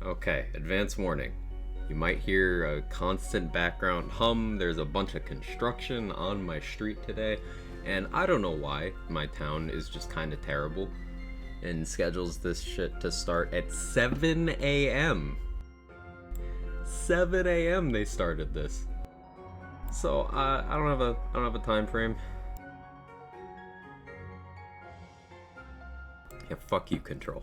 Okay, advance warning. You might hear a constant background hum. There's a bunch of construction on my street today, and I don't know why. My town is just kind of terrible and schedules this shit to start at 7 a.m. 7 a.m. they started this. So I don't have a time frame. Yeah, fuck you, Control.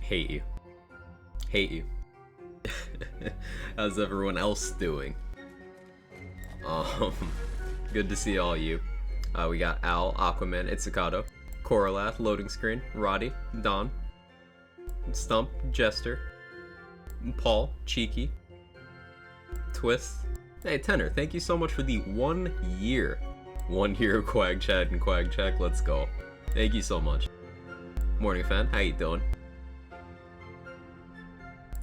Hate you. Hate you. How's everyone else doing? Um, Good to see all you. We got Al, Aquaman, Itsukato, Coralath, Loading Screen, Roddy, Don, Stump, Jester, Paul, Cheeky, Twist. Hey, Tenor, thank you so much for the 1 year. 1 year of Quag Chat and Quag Check. Let's go. Thank you so much. Morning, fan. How you doing?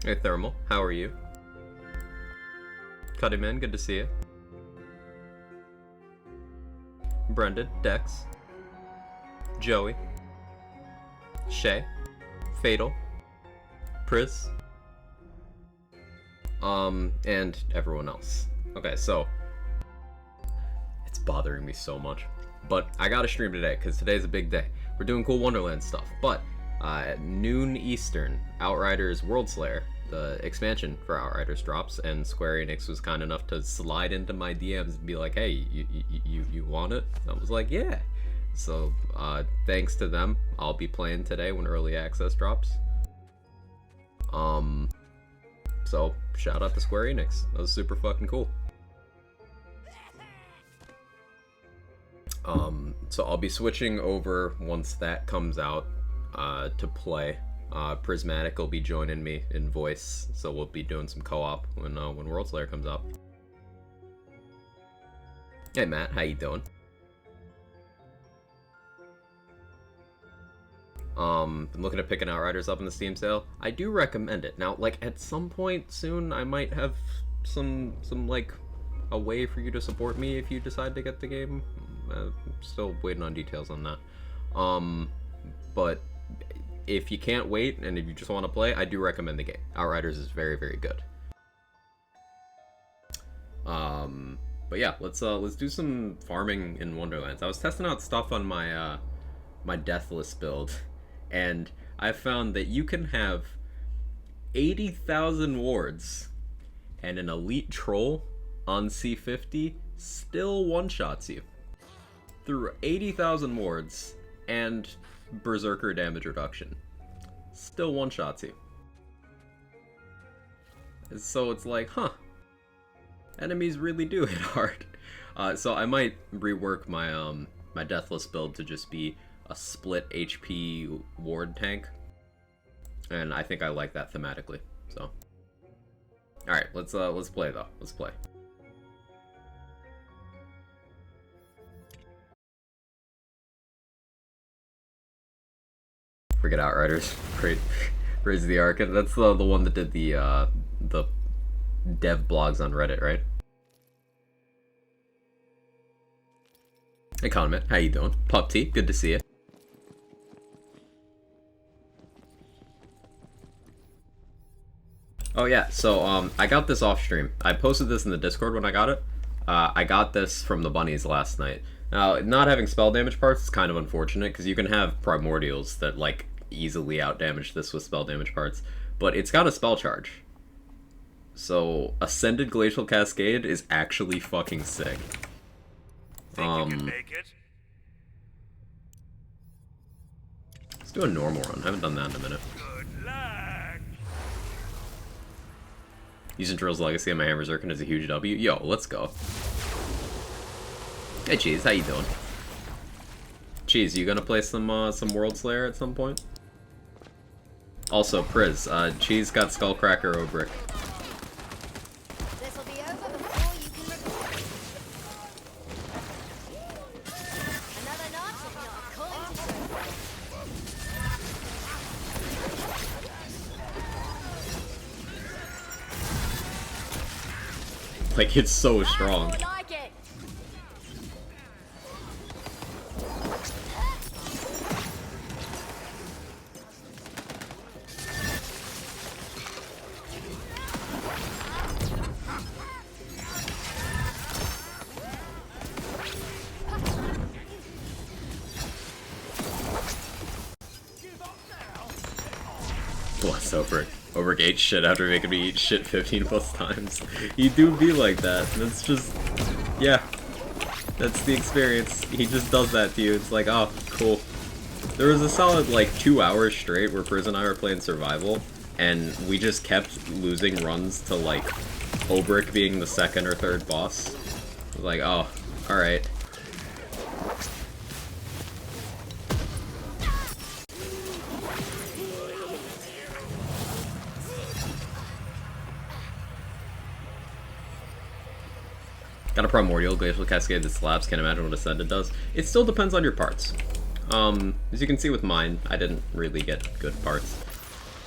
Hey, Thermal. How are you? Cuddy Man, good to see you. Brendan, Dex, Joey, Shay, Fatal, Pris, and everyone else. Okay, so it's bothering me so much, but I gotta stream today because today's a big day. We're doing cool Wonderland stuff, but at noon Eastern, Outriders World Slayer, the expansion for Outriders drops, and Square Enix was kind enough to slide into my DMs and be like, hey, you want it? I was like, yeah. So thanks to them, I'll be playing today when early access drops. So shout out to Square Enix. That was super fucking cool. So I'll be switching over once that comes out to play. Prismatic will be joining me in voice, so we'll be doing some co-op when World Slayer comes out. Hey Matt, how you doing? I'm looking at picking Outriders up in the Steam sale. I do recommend it. Now, like, at some point soon, I might have some like, a way for you to support me if you decide to get the game. Still waiting on details on that. But if you can't wait and if you just want to play, I do recommend the game. Outriders is very, very good. But yeah, let's do some farming in Wonderlands. I was testing out stuff on my my Deathless build, and I found that you can have 80,000 wards and an elite troll on C50 still one-shots you through 80,000 wards and berserker damage reduction. Still one-shots you. So it's like, huh, enemies really do hit hard. So I might rework my my Deathless build to just be a split HP ward tank, and I think I like that thematically. So, all right, let's play though. Let's play. Forget Outriders. Praise the Ark. That's the one that did the dev blogs on Reddit, right? Hey Conman, how you doing? Pup T, good to see you. Oh yeah, so I got this off stream. I posted this in the Discord when I got it. I got this from the bunnies last night. Now, not having spell damage parts is kind of unfortunate because you can have primordials that like easily outdamage this with spell damage parts, but it's got a spell charge. So Ascended Glacial Cascade is actually fucking sick. Think you can make it? Let's do a normal run. I haven't done that in a minute. Good luck. Using Drill's Legacy on my Hammer Zircon is a huge W. Yo, let's go. Hey, Cheese, how you doing? Cheese, you gonna play some World Slayer at some point? Also, Priz, Cheese got Skullcracker Obrick. This'll be over before you can record. Another notch will not coin to show. Like, it's so strong. More like it. Bless Obrick. Obrick ate shit after making me eat shit 15 plus times. You do be like that. That's just... yeah. That's the experience. He just does that to you. It's like, oh, cool. There was a solid, like, 2 hours straight where Priz and I were playing survival, and we just kept losing runs to, like, Obrick being the second or third boss. I was like, oh, alright. Got a Primordial, Glacial Cascade that slaps, can't imagine what Ascended does. It still depends on your parts. As you can see with mine, I didn't really get good parts.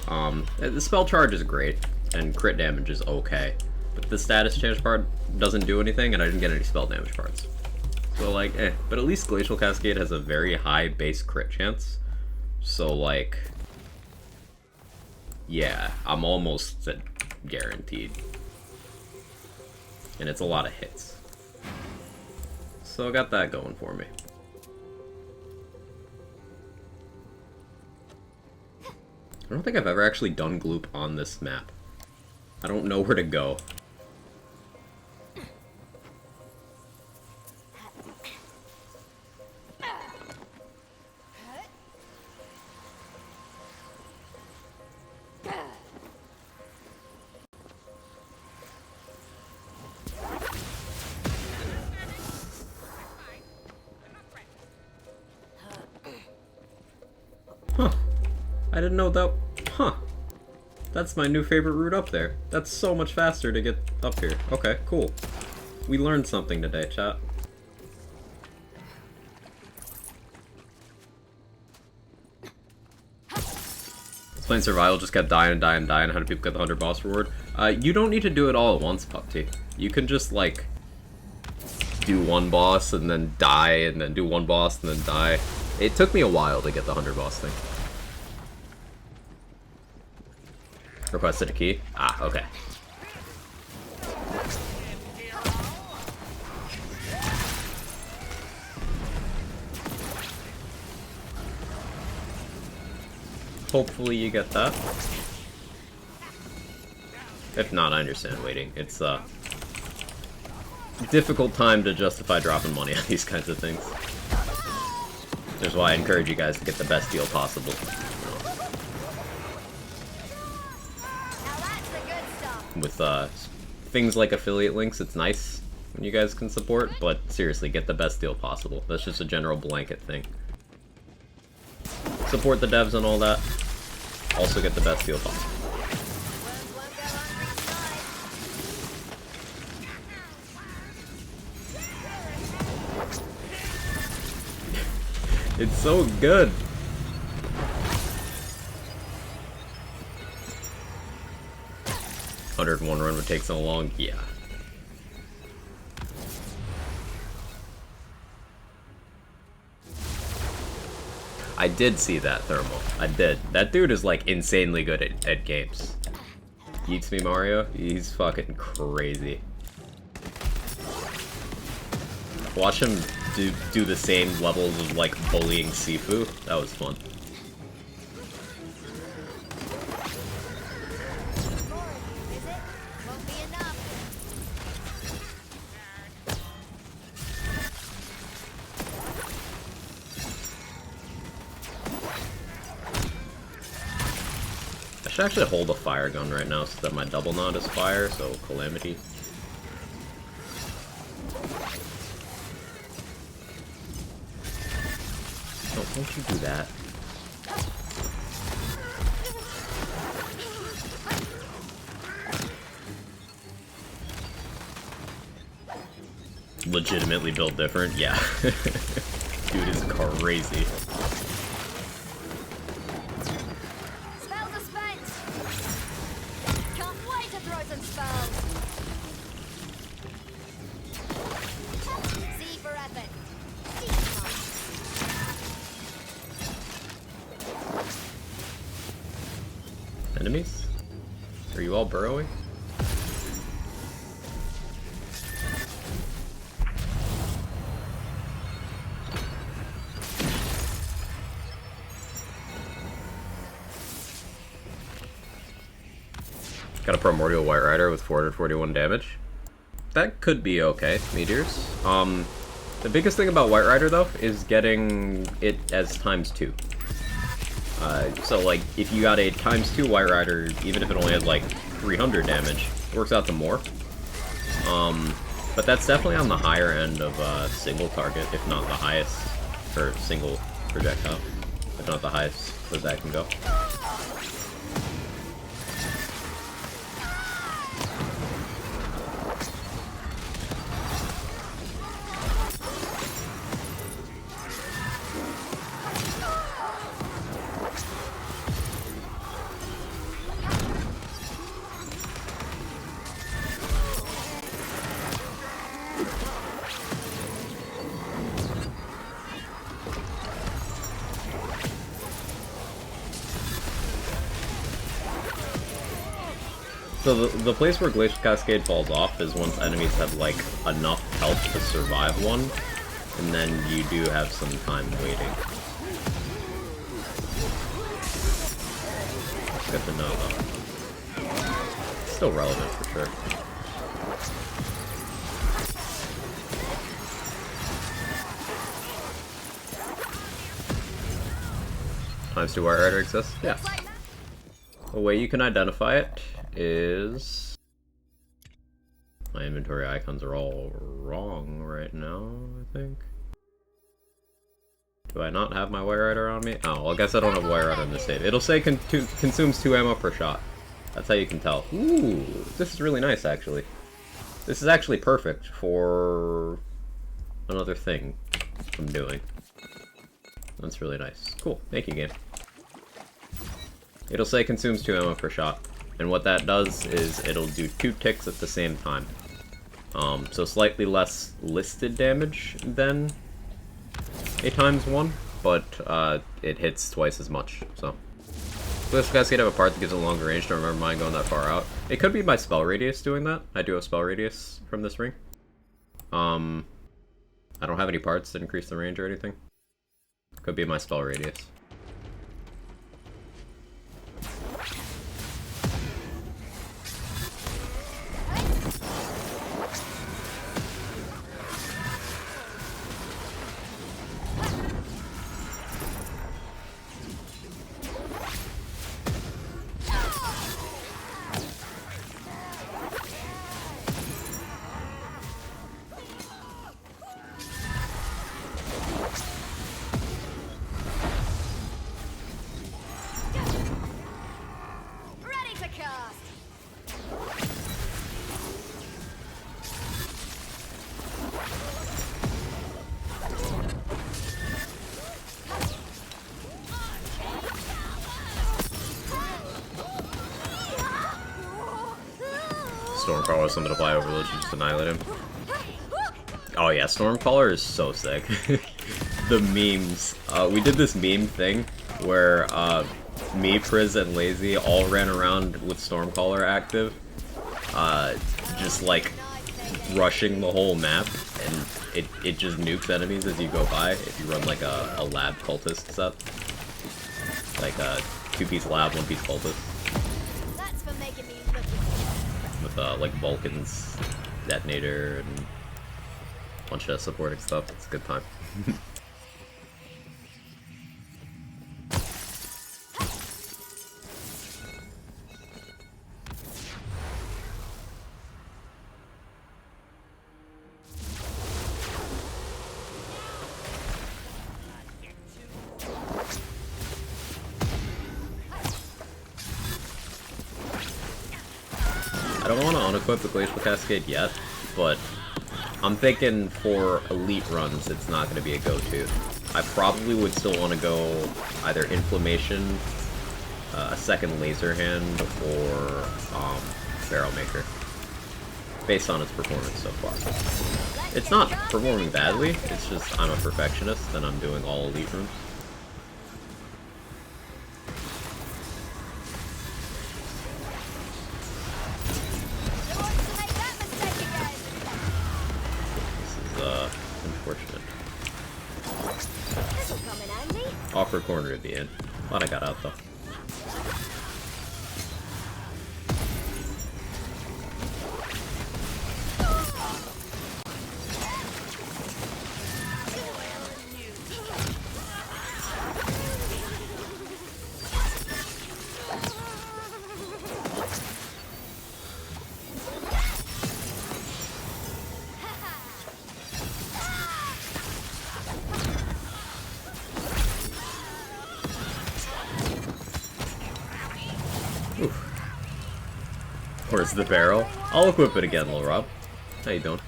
The spell charge is great, and crit damage is okay. But the status change part doesn't do anything, and I didn't get any spell damage parts. So, like, eh. But at least Glacial Cascade has a very high base crit chance. So, like... yeah, I'm almost guaranteed. And it's a lot of hits. So I got that going for me. I don't think I've ever actually done Gloop on this map. I don't know where to go. Huh. I didn't know that. Huh. That's my new favorite route up there. That's so much faster to get up here. Okay, cool. We learned something today, chat. Playing survival, just kept dying and dying and dying. How do people get the 100 boss reward? You don't need to do it all at once, Pupty. You can just, like, do one boss and then die, and then do one boss and then die. It took me a while to get the 100 boss thing. Requested a key? Ah, okay. Hopefully you get that. If not, I understand waiting. It's a difficult time to justify dropping money on these kinds of things. That's why I encourage you guys to get the best deal possible. With things like affiliate links, it's nice when you guys can support, but seriously, get the best deal possible. That's just a general blanket thing. Support the devs and all that. Also get the best deal possible. It's so good. $101 run would take so long? Yeah. I did see that, Thermal. I did. That dude is, like, insanely good at games. Eats me, Mario? He's fucking crazy. Watch him do the same levels of, like, bullying Sifu. That was fun. should actually hold a fire gun right now so that my double knot is fire, so Calamity. Oh, don't you do that. Legitimately built different? Yeah. Dude is crazy. Spells are spent. Can't wait to throw some spells. C for effort. Enemies? Are you all burrowing? Got a Primordial White Rider with 441 damage. That could be okay, meteors. The biggest thing about White Rider, though, is getting it as ×2. So, like, if you got a ×2 White Rider, even if it only had, like, 300 damage, it works out to more. But that's definitely on the higher end of single target, if not the highest, or single projectile, if not the highest that that can go. So the place where Glacial Cascade falls off is once enemies have, like, enough health to survive one, and then you do have some time waiting. Good to know, though. Still relevant, for sure. ×2 White Rider exists? Yes. The way you can identify it is... My inventory icons are all wrong right now, I think. Do I not have my White Rider on me? Oh, well, I guess I don't have White Rider in this save. It'll say consumes 2 ammo per shot. That's how you can tell. Ooh, this is really nice, actually. This is actually perfect for another thing I'm doing. That's really nice. Cool. Thank you, game. It'll say consumes 2 ammo per shot. And what that does is it'll do 2 ticks at the same time. So slightly less listed damage than a ×1, but it hits twice as much, so. Glacial Cascade have a part that gives it a longer range, don't remember mine going that far out. It could be my spell radius doing that. I do have spell radius from this ring. I don't have any parts that increase the range or anything. Could be my spell radius. Stormcaller, something to fly overload, you just annihilate him. Oh yeah, Stormcaller is so sick. The memes. We did this meme thing where me, Priz, and Lazy all ran around with Stormcaller active, just like rushing the whole map, and it just nukes enemies as you go by if you run like a lab cultist set. Like a 2-piece lab, 1-piece cultist. That's for making me With like Vulcan's detonator and a bunch of supporting stuff. It's a good time. I don't want to unequip the Glacial Cascade yet, but I'm thinking for elite runs, it's not going to be a go-to. I probably would still want to go either Inflammation, a second Laser Hand, or Barrel Maker, based on its performance so far. It's not performing badly, it's just I'm a perfectionist and I'm doing all elite rooms. Unfortunate. This'll come in handy. Awkward corner to be in. Glad I got out though. Where's the barrel? I'll equip it again, Lil Rob. How you doing?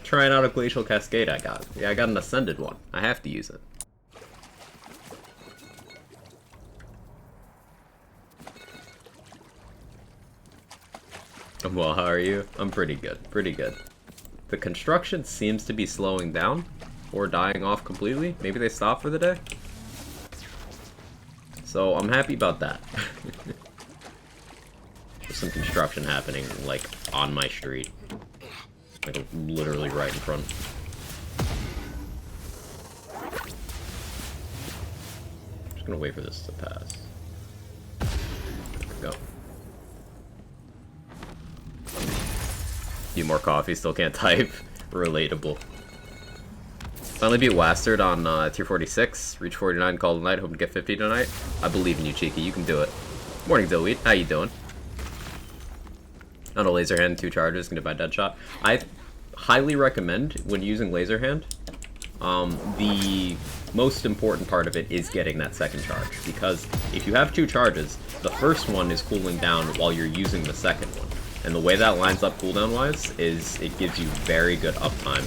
Trying out a Glacial Cascade I got. Yeah, I got an Ascended one. I have to use it. Well, how are you? I'm pretty good. Pretty good. The construction seems to be slowing down or dying off completely. Maybe they stopped for the day? So I'm happy about that. There's some construction happening, like, on my street. Like, literally right in front. I'm just gonna wait for this to pass. There we go. Need more coffee, still can't type. Relatable. Finally beat Wastard on tier 46. Reach 49, call tonight. Hope to get 50 tonight. I believe in you, Cheeky. You can do it. Morning, Dillweed. How you doing? On a Laser Hand, 2 charges, gonna buy Deadshot. I highly recommend, when using Laser Hand, the most important part of it is getting that second charge. Because if you have 2 charges, the first one is cooling down while you're using the second one. And the way that lines up cooldown-wise is it gives you very good uptime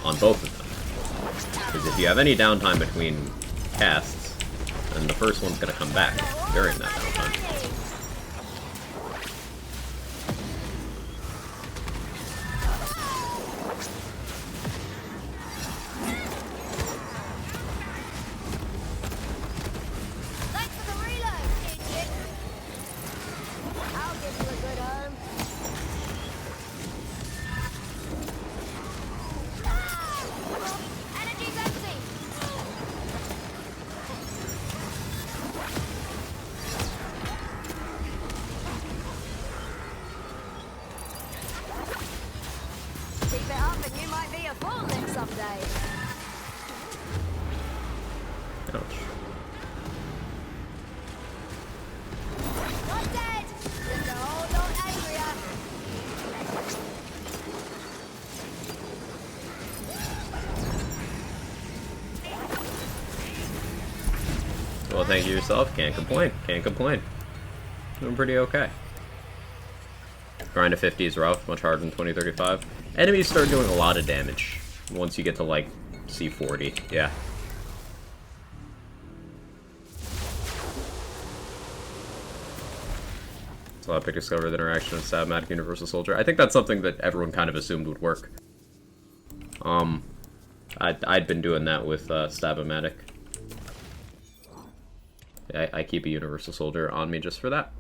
on both of them. Because if you have any downtime between casts, then the first one's gonna come back during that downtime. Well, thank you yourself. Can't complain. Can't complain. Doing pretty okay. Grind to 50 is rough. Much harder than 2035. Enemies start doing a lot of damage once you get to, like, C40. Yeah. So Epic discovered the interaction of Stab-Matic Universal Soldier. I think that's something that everyone kind of assumed would work. I'd been doing that with Stab-O-Matic. I keep a Universal Soldier on me just for that.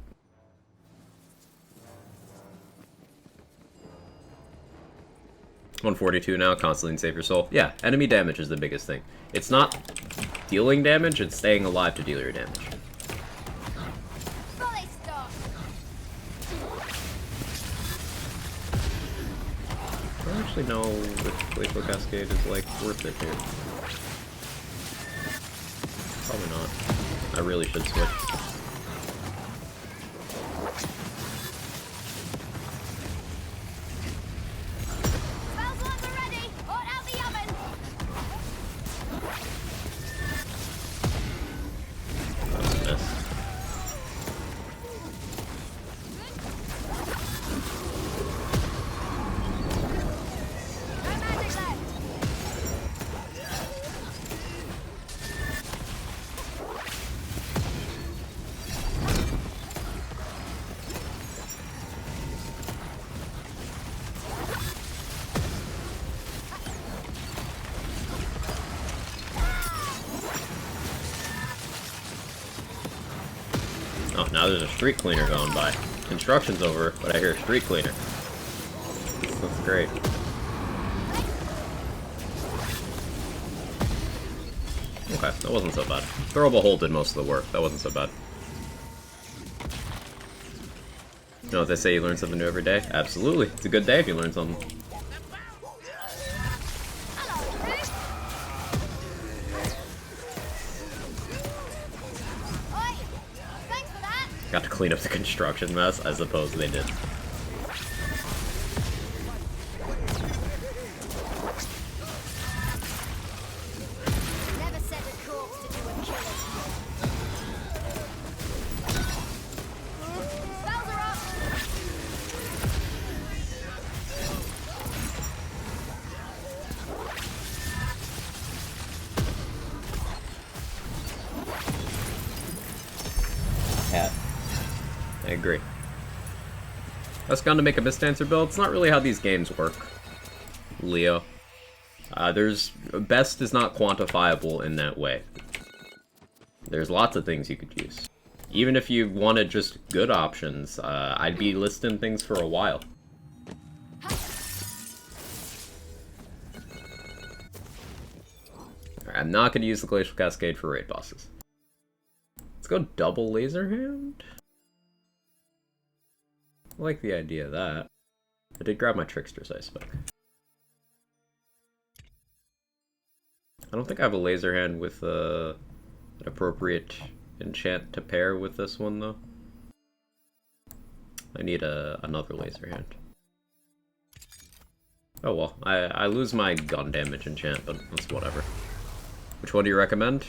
$142 now, constantly save your soul. Yeah, enemy damage is the biggest thing. It's not dealing damage, it's staying alive to deal your damage. I don't actually know if Glacial Cascade is, like, worth it here. Probably not. I really should switch. Oh, now there's a street cleaner going by. Construction's over, but I hear a street cleaner. That's great. Okay, that wasn't so bad. Throwable hole did most of the work. That wasn't so bad. You know what they say, you learn something new every day? Absolutely. It's a good day if you learn something. Oi! Thanks for that! Got to clean up the construction mess, I suppose they did. Never set a corpse to do a killing. Spells are up! Cat. I agree. That's gone to make a Mistdancer build. It's not really how these games work, Leo. Best is not quantifiable in that way. There's lots of things you could use. Even if you wanted just good options, I'd be listing things for a while. Alright, I'm not going to use the Glacial Cascade for raid bosses. Let's go double Laser Hand. I like the idea of that. I did grab my Trickster's Ice Spike. I don't think I have a Laser Hand with an appropriate enchant to pair with this one, though. I need another Laser Hand. Oh well, I lose my gun damage enchant, but that's whatever. Which one do you recommend?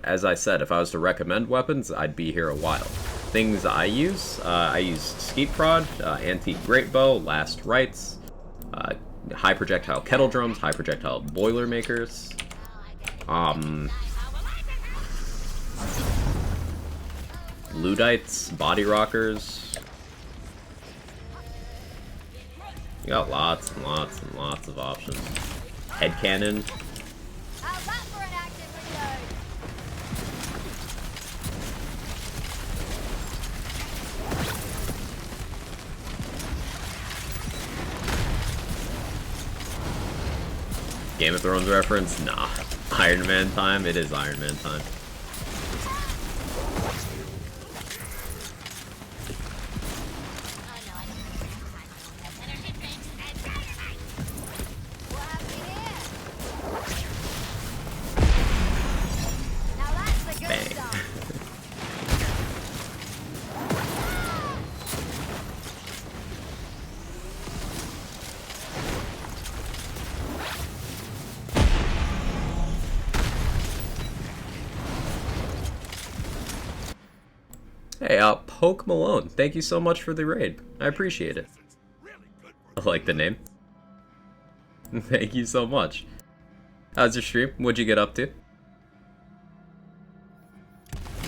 As I said, if I was to recommend weapons, I'd be here a while. Things I use Skeet Prod, Antique Great Bow, Last Rites, High Projectile Kettle Drums, High Projectile Boilermakers, Ludites, Body Rockers. You got lots and lots and lots of options. Head Cannon. How's that for an active reload? Game of Thrones reference? Nah. Iron Man time? It is Iron Man time. What have we here? Now that's the good Bang. stuff. Hey, Poke Malone, thank you so much for the raid. I appreciate it. I like the name. Thank you so much. How's your stream? What'd you get up to?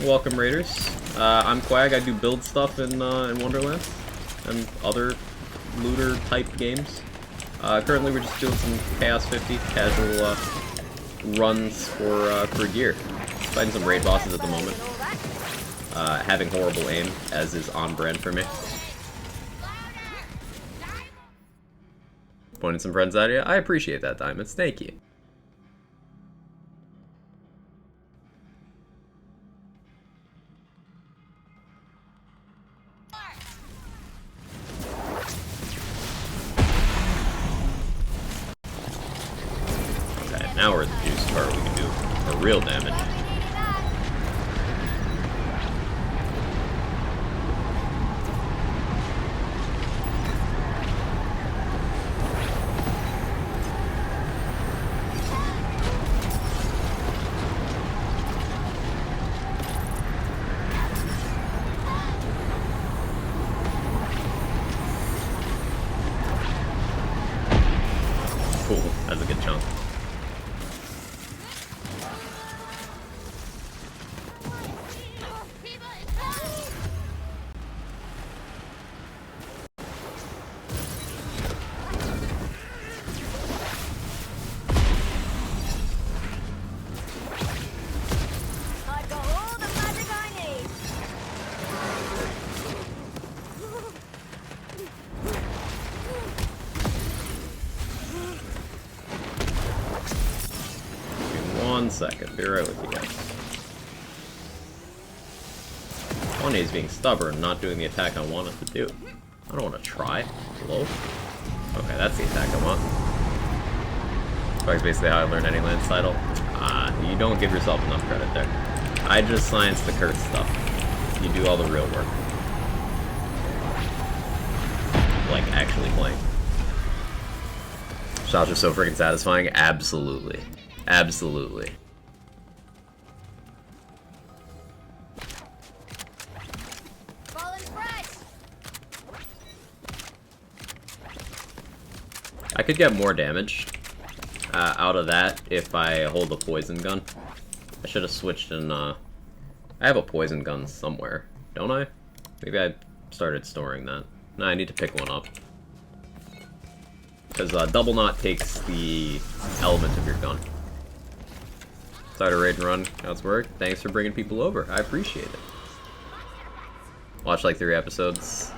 Welcome, Raiders. I'm Quag. I do build stuff in Wonderlands and other looter-type games. Currently, we're just doing some Chaos 50 casual runs for gear. Fighting some raid bosses at the moment. Having horrible aim, as is on brand for me. Pointing some friends at you. I appreciate that, Diamonds. Thank you. Okay, now we're at the juice part. We can do a real damage. Cool, that's a good chunk. 1 second. Be right with you guys. Bonnie is being stubborn, not doing the attack I wanted to do. I don't want to try. Hello? Okay, that's the attack I want. That's basically how I learned any Lance title. You don't give yourself enough credit there. I just science the curse stuff. You do all the real work. Like, actually playing. Shots are so freaking satisfying. Absolutely. Absolutely. Fallen fresh. I could get more damage out of that if I hold a poison gun. I should have switched in, I have a poison gun somewhere, don't I? Maybe I started storing that. No, I need to pick one up. Because double knot takes the element of your gun. Started raid and run. How's work? Thanks for bringing people over. I appreciate it. Watched like 3 episodes.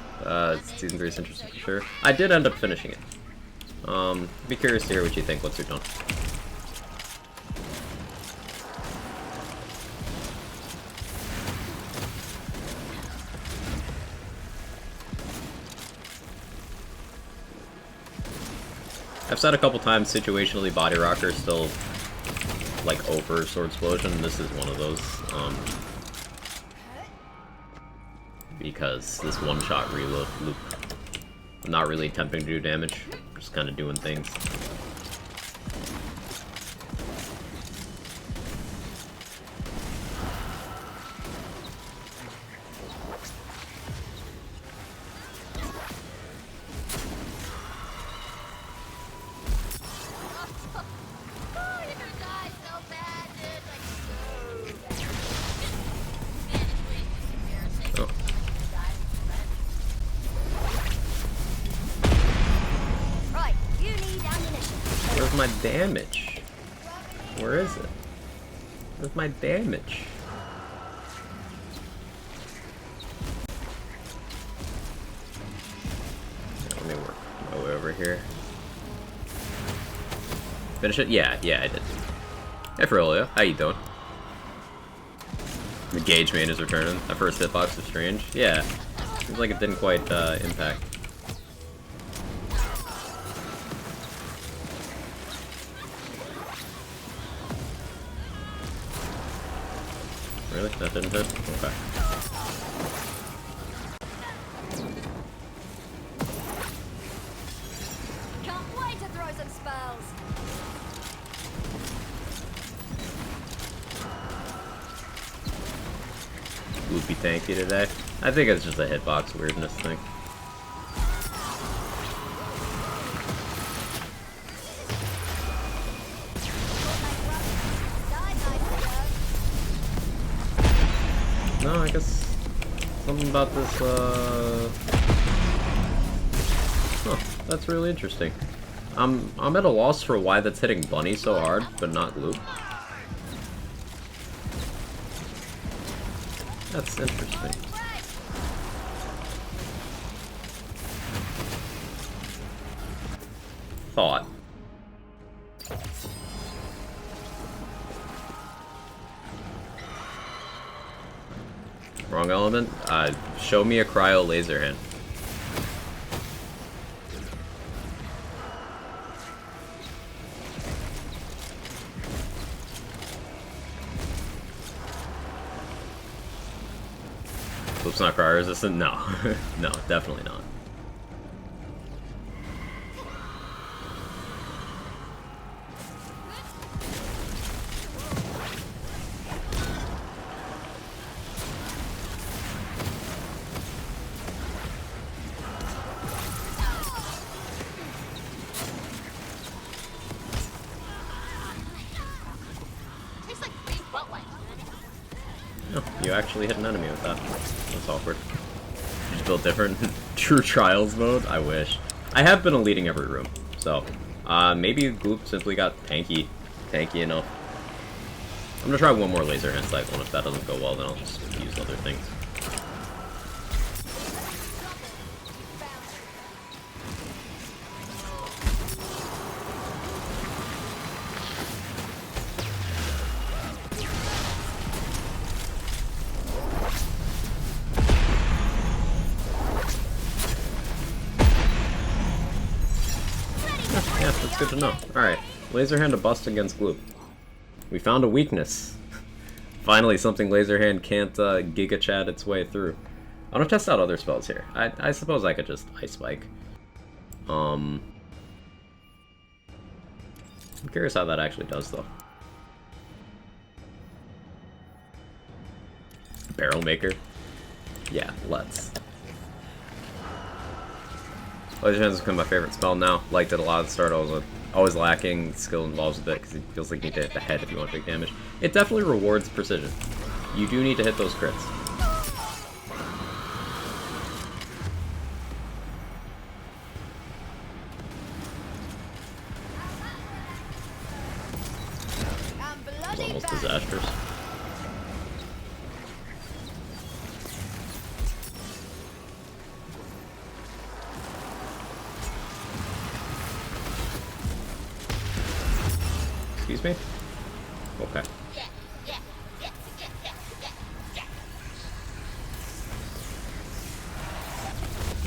Season 3 is interesting for sure. I did end up finishing it. Be curious to hear what you think once you're done. I've said a couple times situationally Body Rocker is still like over Sword Explosion. This is one of those. Because this one-shot reload loop, I'm not really attempting to do damage, just kind of doing things. Oh, you're gonna die so bad, dude. Oh. Right, you need ammunition. Where's my damage? Where is it? Where's my damage? Let me work my way over here. Finish it? Yeah, I did. Hey, Ferolio, how you doing? The Gauge Man is returning. That first hitbox was strange. Yeah, seems like it didn't quite impact. Really? That didn't hit? Okay. Can't wait to throw some spells. Loopy tanky today. I think it's just a hitbox weirdness thing. No, I guess something about this, Huh, that's really interesting. I'm at a loss for why that's hitting Bunny so hard, but not Loop. That's interesting. Thought. Wrong element? Show me a cryo laser hand. Loop's not cryo resistant? No. No, definitely not. Tastes like beef butt light. Oh, you actually hit an enemy with that. That's awkward. You just built different. True Trials mode? I wish. I have been eluding every room, so maybe Gloop simply got tanky enough. I'm gonna try one more laser hand cycle, and if that doesn't go well, then I'll just use other things. good to know. Alright, Laser Hand to bust against Gloop. We found a weakness. Finally, something Laser Hand can't Giga Chat its way through. I want to test out other spells here. I suppose I could just Ice Spike. I'm curious how that actually does, though. Barrel Maker? Yeah, let's. Laser Hand's become my favorite spell now. Liked it a lot at the start. Always lacking skill involved with it because it feels like you need to hit the head if you want big damage. It definitely rewards precision. You do need to hit those crits. It's almost disastrous. Excuse me? Okay.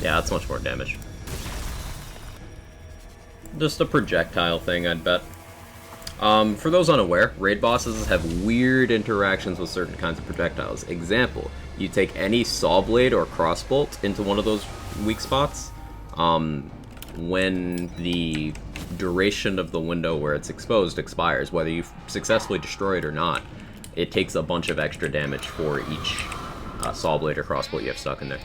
Yeah, that's much more damage. Just a projectile thing, I'd bet. For those unaware, raid bosses have weird interactions with certain kinds of projectiles. Example, you take any saw blade or crossbolt into one of those weak spots, when the duration of the window where it's exposed expires, whether you've successfully destroyed it or not, it takes a bunch of extra damage for each saw blade or crossbolt you have stuck in there.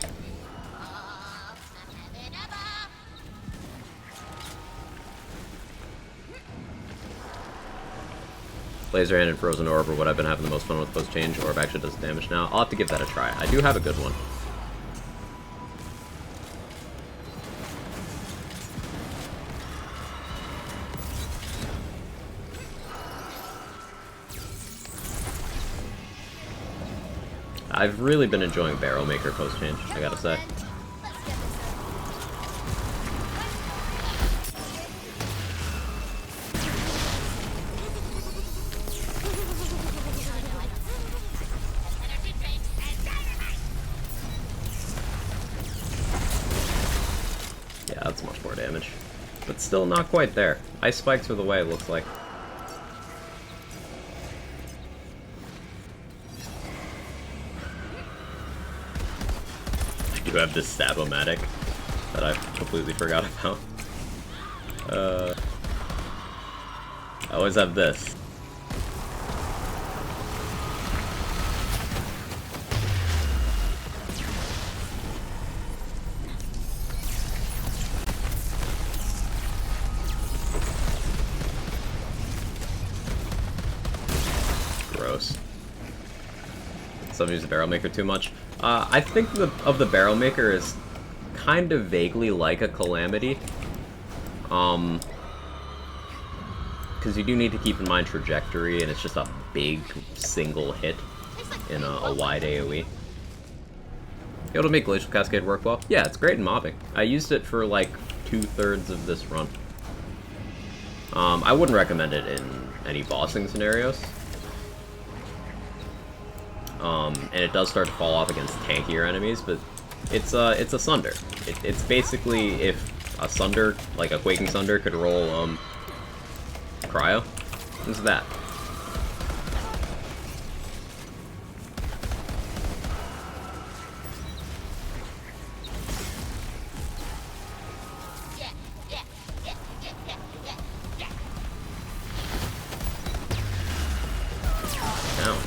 Laser Hand and Frozen Orb are what I've been having the most fun with post-change. Orb actually does damage now. I'll have to give that a try. I do have a good one. I've really been enjoying Barrel Maker post-change, I gotta say. Yeah, that's much more damage. But still not quite there. Ice Spikes are the way, it looks like. I do have this Stab-O-Matic that I completely forgot about. I always have this. Gross. Some use the Barrel Maker too much. I think of the Barrel Maker as kind of vaguely like a Calamity. Because you do need to keep in mind trajectory, and it's just a big single hit in a wide AoE. Able to make Glacial Cascade work well? Yeah, it's great in mobbing. I used it for like 2/3 of this run. I wouldn't recommend it in any bossing scenarios. And it does start to fall off against tankier enemies, but it's a Sunder. It's basically if a Sunder, like a Quaking Sunder, could roll Cryo. It's that. Down.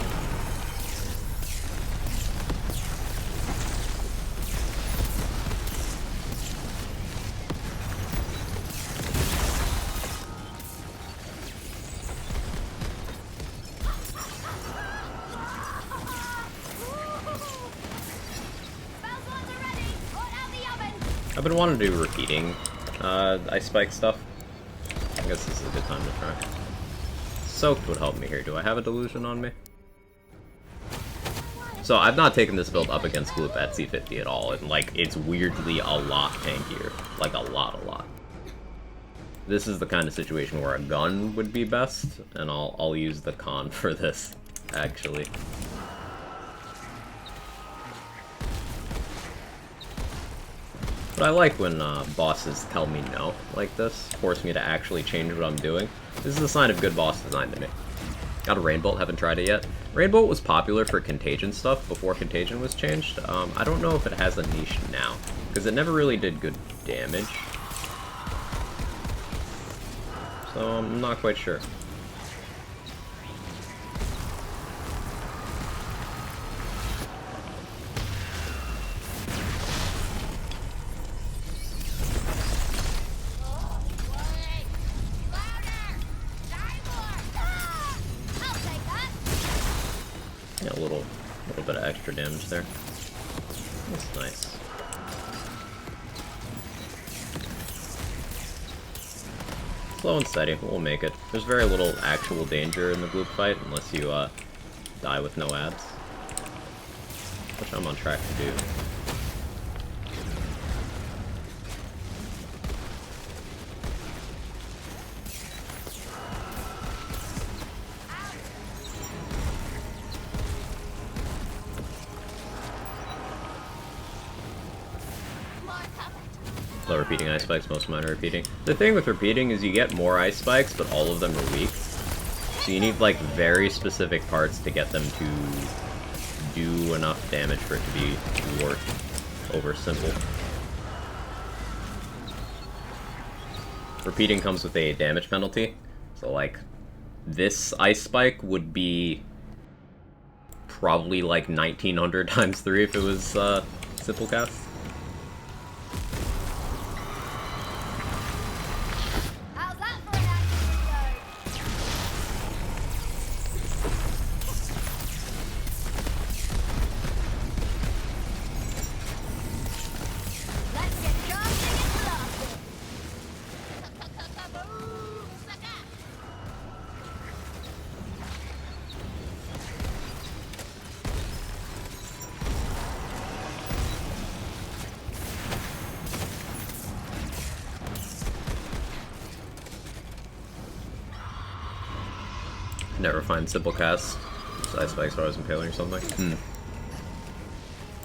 I've been wanting to do repeating Ice Spike stuff. I guess this is a good time to try. Soaked would help me here. Do I have a Delusion on me? So I've not taken this build up against Gloop at C50 at all, and like it's weirdly a lot tankier. Like a lot. This is the kind of situation where a gun would be best, and I'll use the con for this, actually. But I like when bosses tell me no like this, force me to actually change what I'm doing. This is a sign of good boss design to me. Got a Rainbolt, haven't tried it yet. Rainbolt was popular for Contagion stuff before Contagion was changed. I don't know if it has a niche now, because it never really did good damage. So I'm not quite sure. Yeah, a little bit of extra damage there. That's nice. Slow and steady, we'll make it. There's very little actual danger in the Gloop fight, unless you die with no abs. Which I'm on track to do. The repeating ice spikes, most of mine are repeating. The thing with repeating is you get more ice spikes, but all of them are weak. So you need like very specific parts to get them to do enough damage for it to be worth over simple. Repeating comes with a damage penalty. So like this ice spike would be probably like 1900 times 3 if it was simple cast. Never find simple cast. Ice spikes are always impaling or something.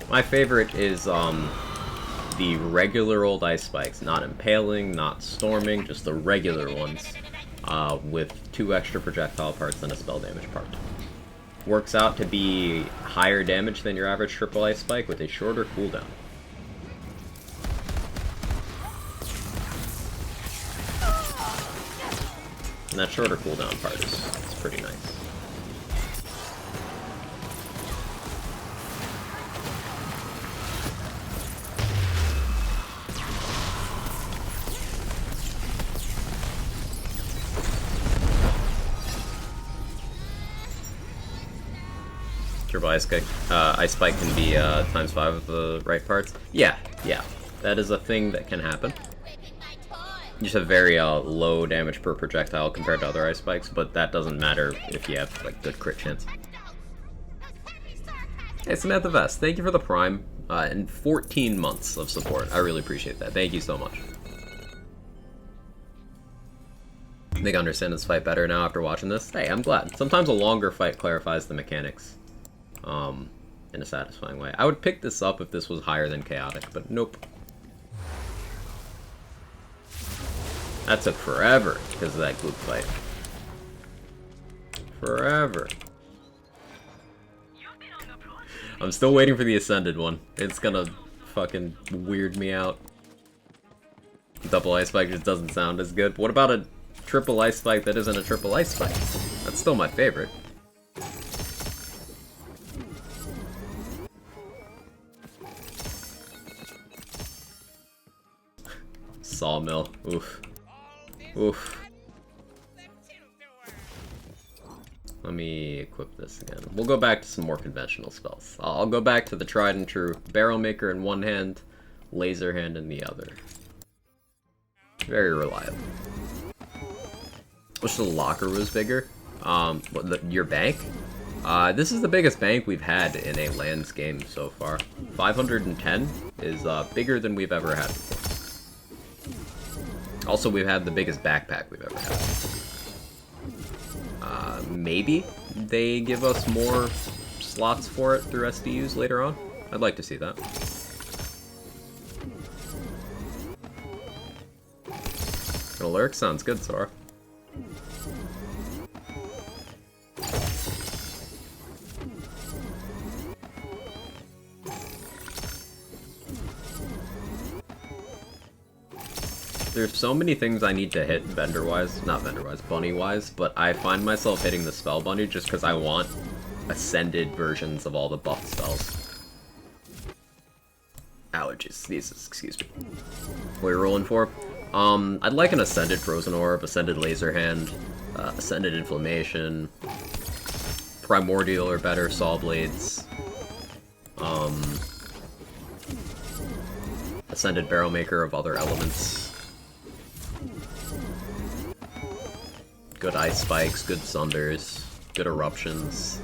My favorite is the regular old ice spikes, not impaling, not storming, just the regular ones, with 2 extra projectile parts and a spell damage part. Works out to be higher damage than your average triple ice spike with a shorter cooldown. And that shorter cooldown part is pretty nice. Triple ice spike can be times 5 of the right parts. Yeah, that is a thing that can happen. You just have very low damage per projectile compared to other ice spikes, but that doesn't matter if you have like good crit chance. Hey, Samantha Vest, thank you for the Prime and 14 months of support. I really appreciate that. Thank you so much. I think I understand this fight better now after watching this. Hey, I'm glad. Sometimes a longer fight clarifies the mechanics in a satisfying way. I would pick this up if this was higher than chaotic, but nope. That took forever because of that Gloop fight. Forever. I'm still waiting for the Ascended one. It's gonna fucking weird me out. Double ice spike just doesn't sound as good. What about a triple ice spike that isn't a triple ice spike? That's still my favorite. Sawmill. Oof. Oof. Let me equip this again. We'll go back to some more conventional spells. I'll go back to the tried and true Barrel Maker in one hand, Laser Hand in the other. Very reliable. Wish the locker was bigger. Your bank? This is the biggest bank we've had in a lands game so far. 510 is bigger than we've ever had before. Also, we've had the biggest backpack we've ever had. Maybe they give us more slots for it through SBUs later on. I'd like to see that. Gonna lurk? Sounds good, Sora. There's so many things I need to hit vendor-wise, not vendor-wise, bunny-wise, but I find myself hitting the spell bunny just because I want ascended versions of all the buff spells. Allergies, sneezes, excuse me. What are you rolling for? I'd like an ascended Frozen Orb, ascended Laser Hand, ascended Inflammation, Primordial or better Saw Blades, ascended Barrel Maker of other elements. Good Ice Spikes, good Sunders, good Eruptions,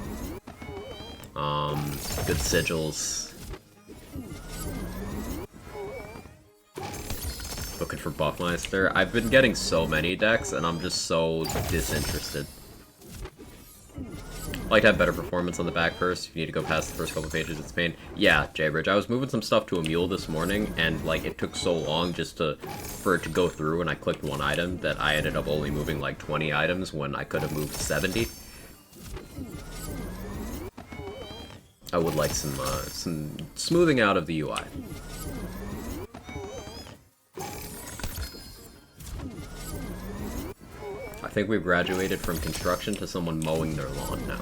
good Sigils. Looking for Buffmeister. I've been getting so many decks, and I'm just so disinterested. I like to have better performance on the back first. If you need to go past the first couple pages, it's pain. Yeah, Jaybridge, I was moving some stuff to a mule this morning, and like it took so long just for it to go through, and I clicked one item that I ended up only moving like 20 items when I could have moved 70. I would like some smoothing out of the UI. I think we've graduated from construction to someone mowing their lawn now.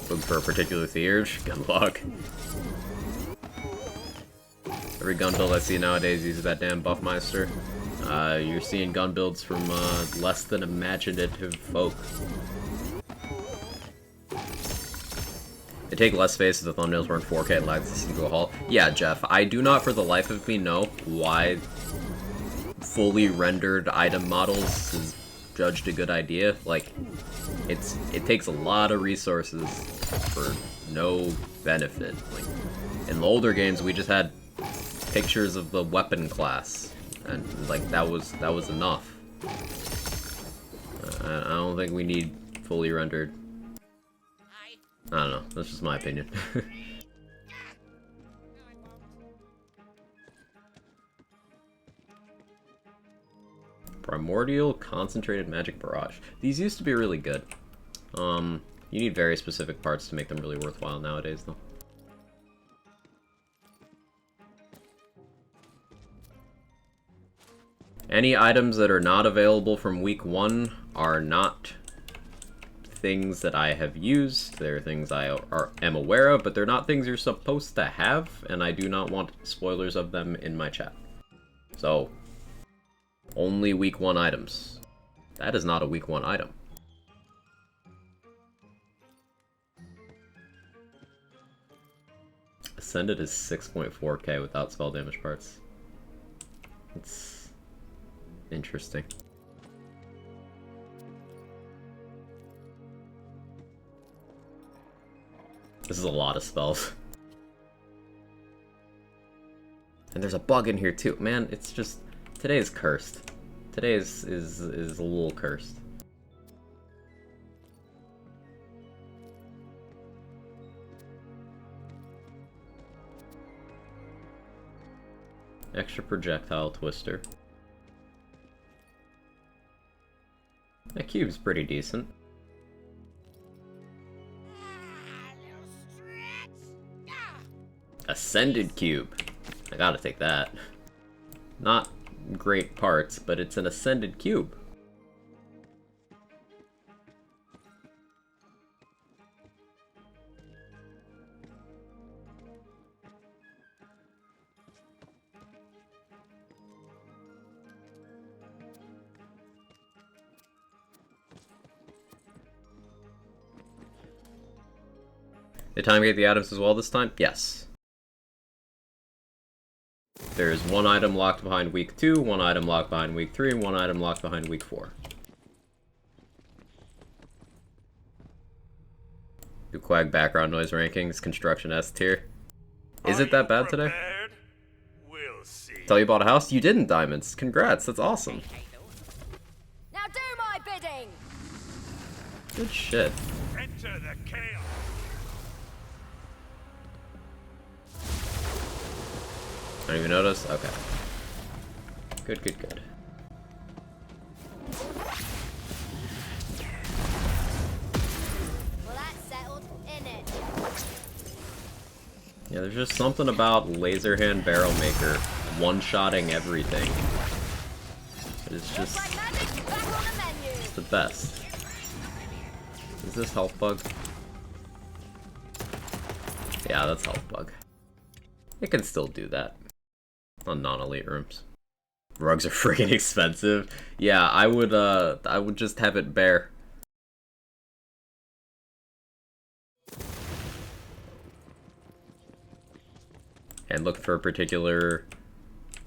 Looking for a particular theurge? Good luck. Every gun build I see nowadays uses that damn Buffmeister. You're seeing gun builds from less than imaginative folk. They take less space if the thumbnails were in 4K and lags this into a halt. Yeah, Jeff, I do not for the life of me know why fully rendered item models is judged a good idea. Like, it takes a lot of resources for no benefit. Like, in the older games, we just had pictures of the weapon class, and like that was enough. I don't think we need fully rendered. I don't know, that's just my opinion. Primordial Concentrated Magic Barrage. These used to be really good. You need very specific parts to make them really worthwhile nowadays, though. Any items that are not available from week 1 are not things that I have used. They're things I am aware of, but they're not things you're supposed to have, and I do not want spoilers of them in my chat. So, only week 1 items. That is not a week 1 item. Ascended is 6.4k without spell damage parts. It's interesting. This is a lot of spells. And there's a bug in here too. Man, it's just... today is cursed. Today is a little cursed. Extra projectile twister. That cube's pretty decent. Ascended cube. I gotta take that. Not great parts, but it's an ascended cube. Did time get the items as well this time? Yes. There's one item locked behind week 2, one item locked behind week 3, and one item locked behind week 4. Do Quag background noise rankings, construction S tier. Is it that bad today? We'll see. Tell you bought a house? You didn't, Diamonds. Congrats, that's awesome. Now do my bidding. Good shit. Enter the chaos. Don't even notice? Okay. Good, good, good. Well, that's settled, innit? Yeah, there's just something about Laserhand Barrel Maker one-shotting everything. It's Looks just like magic's back on the menu. the best. Is this health bug? Yeah, that's health bug. It can still do that on non-elite rooms. Rugs are freaking expensive. Yeah, I would just have it bare. And look for a particular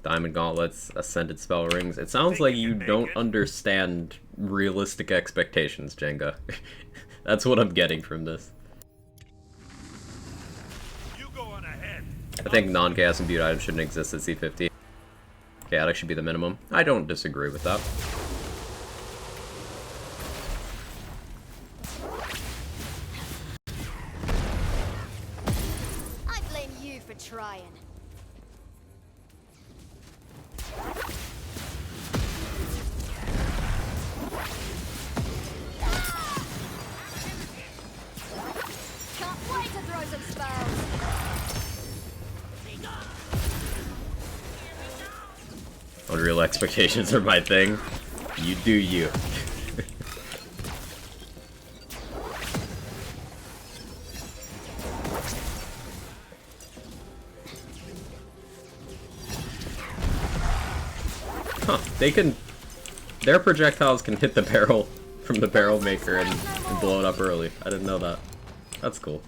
Diamond Gauntlets, Ascended Spell Rings. It sounds like you don't understand realistic expectations, Jenga. That's what I'm getting from this. You go on ahead. I think non-chaos imbued items shouldn't exist at C50. Chaotic should be the minimum. I don't disagree with that. I blame you for trying. Can't wait to throw some spells. Unreal expectations are my thing. You do you. Huh, they can... Their projectiles can hit the barrel from the barrel maker and blow it up early. I didn't know that. That's cool.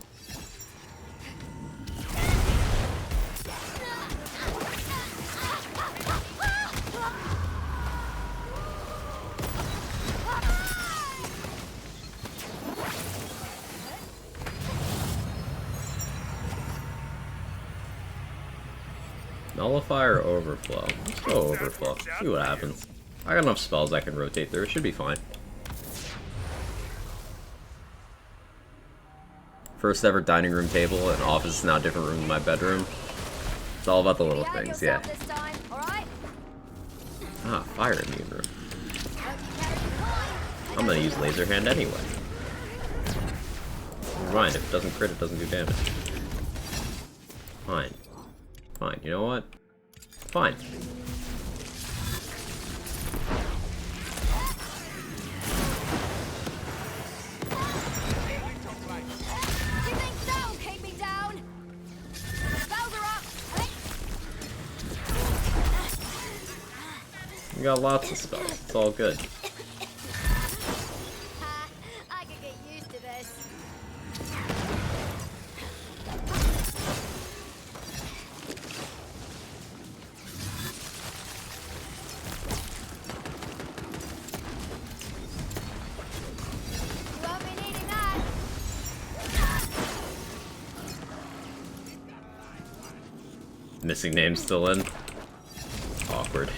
Nullify or overflow? Let's go overflow. See what happens. I got enough spells I can rotate through. It should be fine. First ever dining room table, and office is now a different room than my bedroom. It's all about the little Behave things, yeah. yourself this time, all right? Ah, fire immune room. Hope you carry your coin. I'm gonna use laser hand anyway. Never mind, if it doesn't crit, it doesn't do damage. Fine. Fine, you know what? Fine. You think that'll keep me down? Spells are up. Hey. You got lots of spells. It's all good. I could get used to this. You won't be needing that. Missing name still in. Awkward.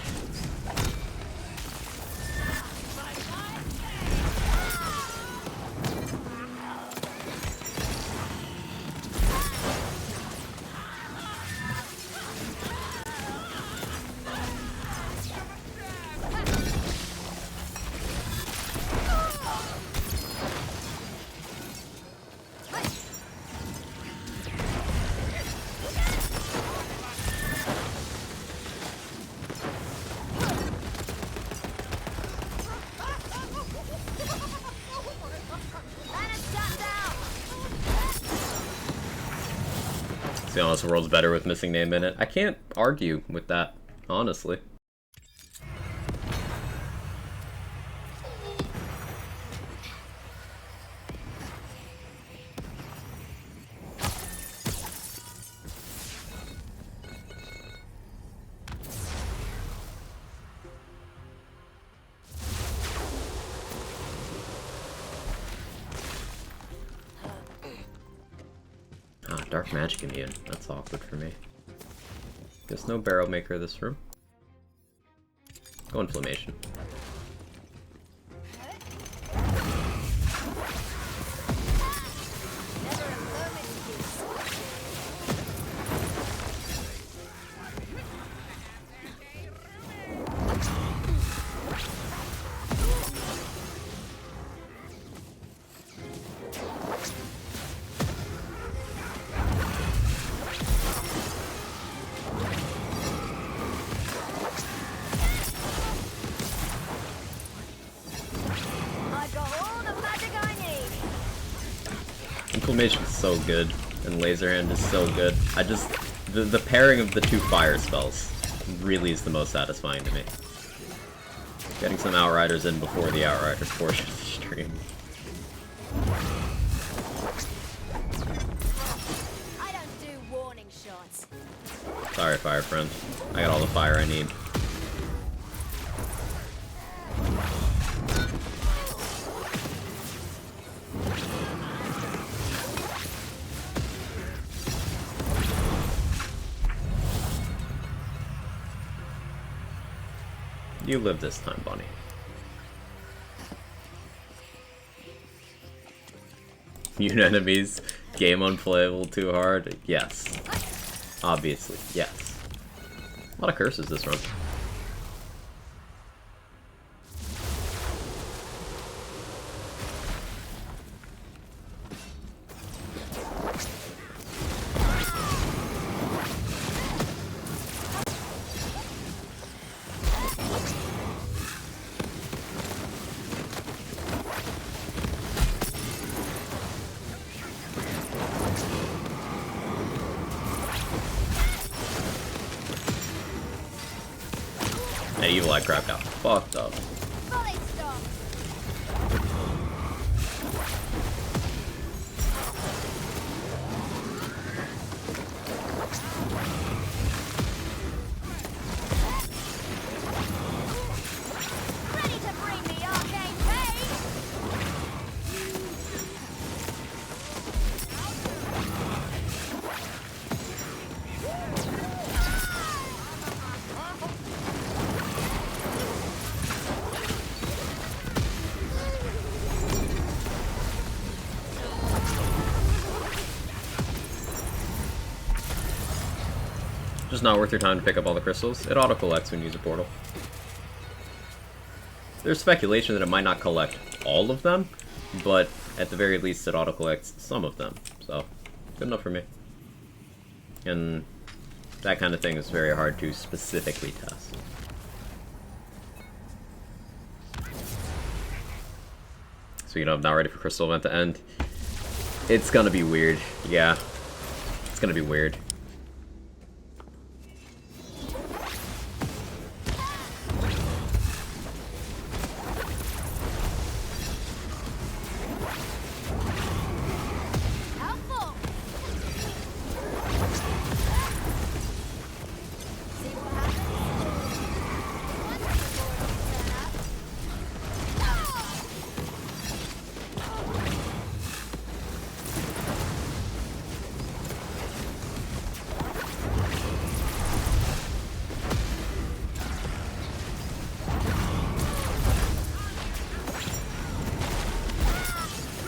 To be honest, the world's better with missing name in it. I can't argue with that, honestly. Ah, dark magic immune. That's awkward for me. There's no barrel maker this room. Go inflammation. Never a moment's peace. Inflammation is so good, and Laser Hand is so good. The pairing of the two fire spells really is the most satisfying to me. Getting some Outriders in before the Outriders portion of the stream. I don't do warning shots. Sorry, fire friend. I got all the fire I need. You live this time, Bunny. Mute enemies, game unplayable too hard? Yes. Obviously, yes. A lot of curses this run. That evil eye crap got fucked up. Volley stop. Ready to bring the arcane pain. Just not worth your time to pick up all the crystals. It auto-collects when you use a portal. There's speculation that it might not collect all of them, but at the very least it auto-collects some of them. So, good enough for me. And that kind of thing is very hard to specifically test. So, you know, I'm not ready for Crystal Event to end. It's gonna be weird. Yeah. It's gonna be weird. Helpful. See what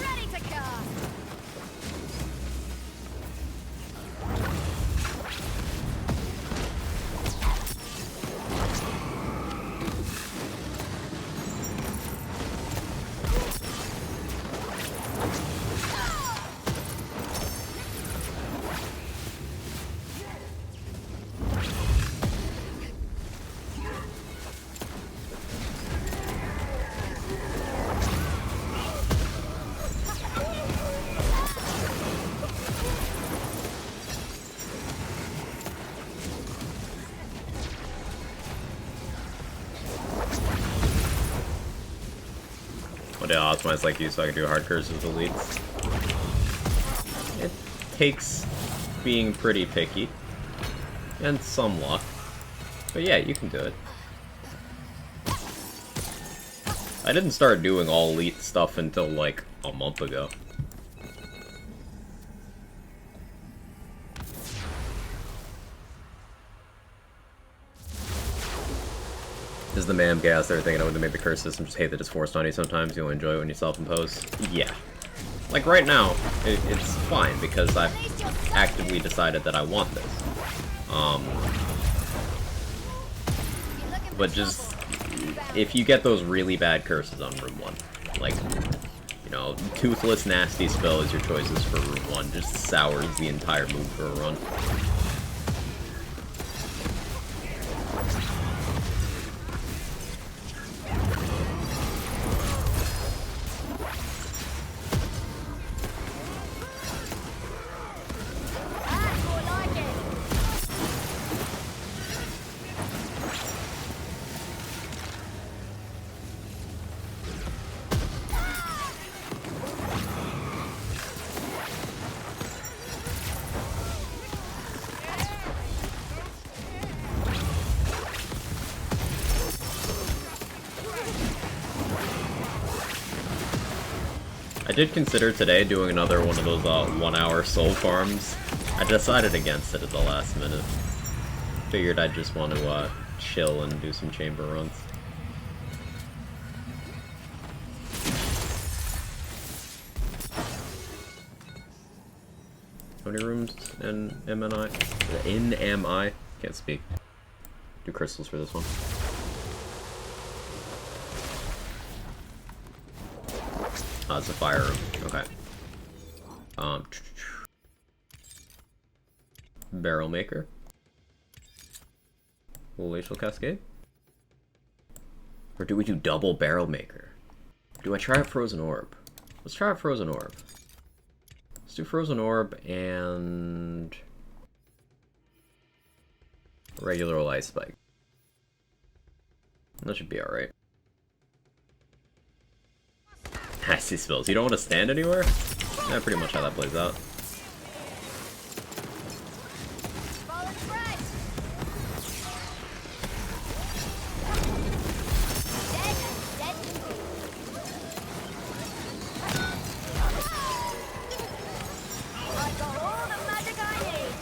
ready to cast. One day I'll optimize like you so I can do hard curses with elites. It takes being pretty picky. And some luck. But yeah, you can do it. I didn't start doing all elite stuff until like a month ago. Is the man gas there thinking I would make the curse system just hate that it's forced on you sometimes? You'll enjoy it when you self-impose? Yeah. Like right now, it's fine because I've actively decided that I want this. But just, if you get those really bad curses on Room 1, like, you know, Toothless Nasty Spell is your choices for Room 1, just sours the entire move for a run. I did consider today doing another one of those 1 hour soul farms. I decided against it at the last minute. Figured I'd just want to chill and do some chamber runs. How many rooms in MNI? In MI? Can't speak. Do crystals for this one. Oh, it's a fire room. Okay. Barrel maker. Glacial cascade. Or do we do double barrel maker? Do I try a frozen orb? Let's try a frozen orb. Let's do frozen orb and regular old ice spike. That should be alright. I see spills. You don't want to stand anywhere? Yeah, pretty much how that plays out. Fallen spread. Dead. Dead. I've got all the magic I need.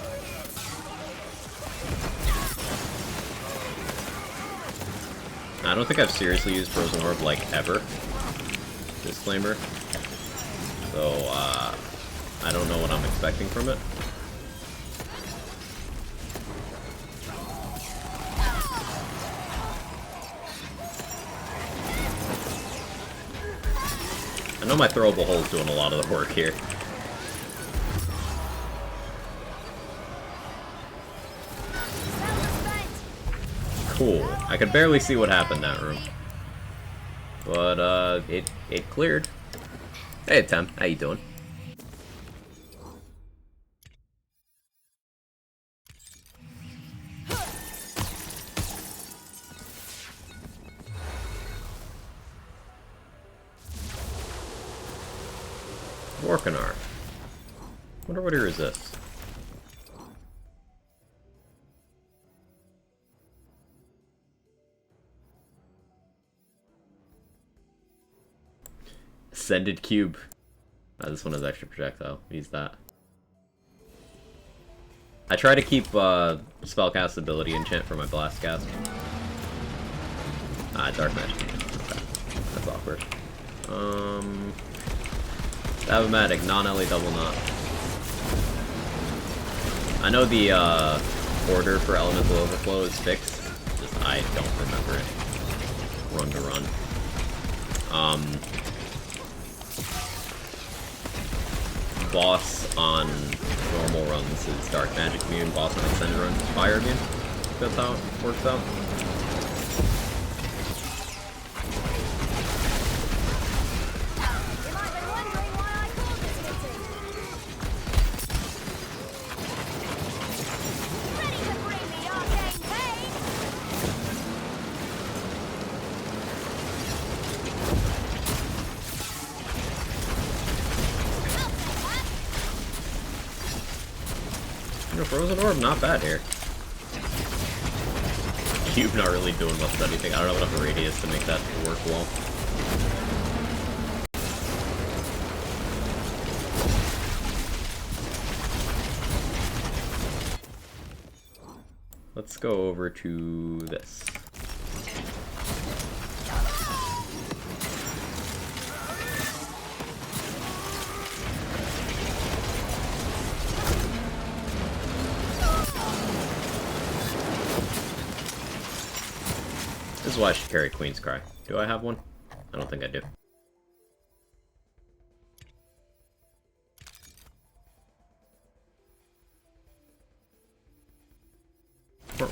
I don't think I've seriously used frozen orb like ever. Disclaimer. So, I don't know what I'm expecting from it. I know my throwable hole is doing a lot of the work here. Cool. I could barely see what happened in that room. But, it cleared. Hey, Tim. How you doing? Orcanar. Wonder what he resists. Ascended Cube. This one has extra projectile. Use that. I try to keep spellcast ability enchant for my blast cast. Dark magic. Okay. That's awkward. Davomatic, non-LA double knot. I know the order for elemental overflow is fixed. Just I don't remember it. Run to run. Boss on normal runs is dark magic immune, boss on extended runs is fire immune. That's how it works out. You might be wondering why I called this meeting. Ready to bring the arcane pain? You know, frozen orb, not bad here. Cube not really doing much of anything. I don't have enough radius to make that work well. Let's go over to this. This is why I should carry Queen's Cry. Do I have one? I don't think I do. Or.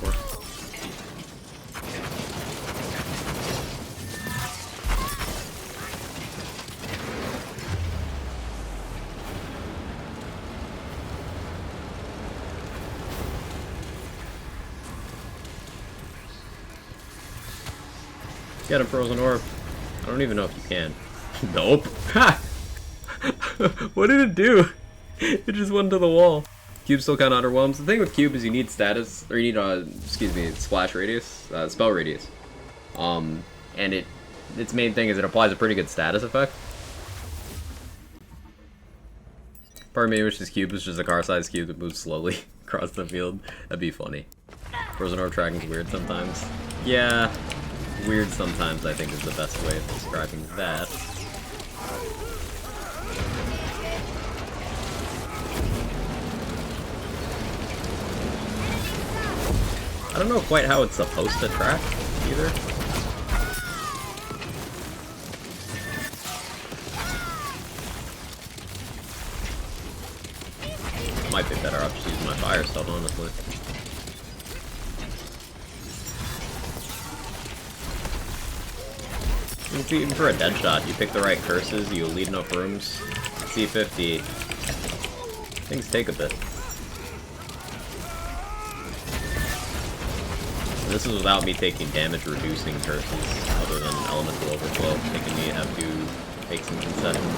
Get a frozen orb. I don't even know if you can. Nope. Ha! What did it do? It just went to the wall. Cube still kind of underwhelms. The thing with Cube is you need status, or you need, excuse me, splash radius, spell radius. And its main thing is it applies a pretty good status effect. Part of me wish this cube was just a car-sized cube that moves slowly across the field. That'd be funny. Frozen orb tracking's weird sometimes. Yeah, weird sometimes I think is the best way of describing that. I don't know quite how it's supposed to track, either. Might be better off just using my fire stuff, honestly. Even for a dead shot, you pick the right curses, you lead enough rooms, C50, things take a bit. And this is without me taking damage reducing curses, other than elemental overflow, making me have to take some concessions.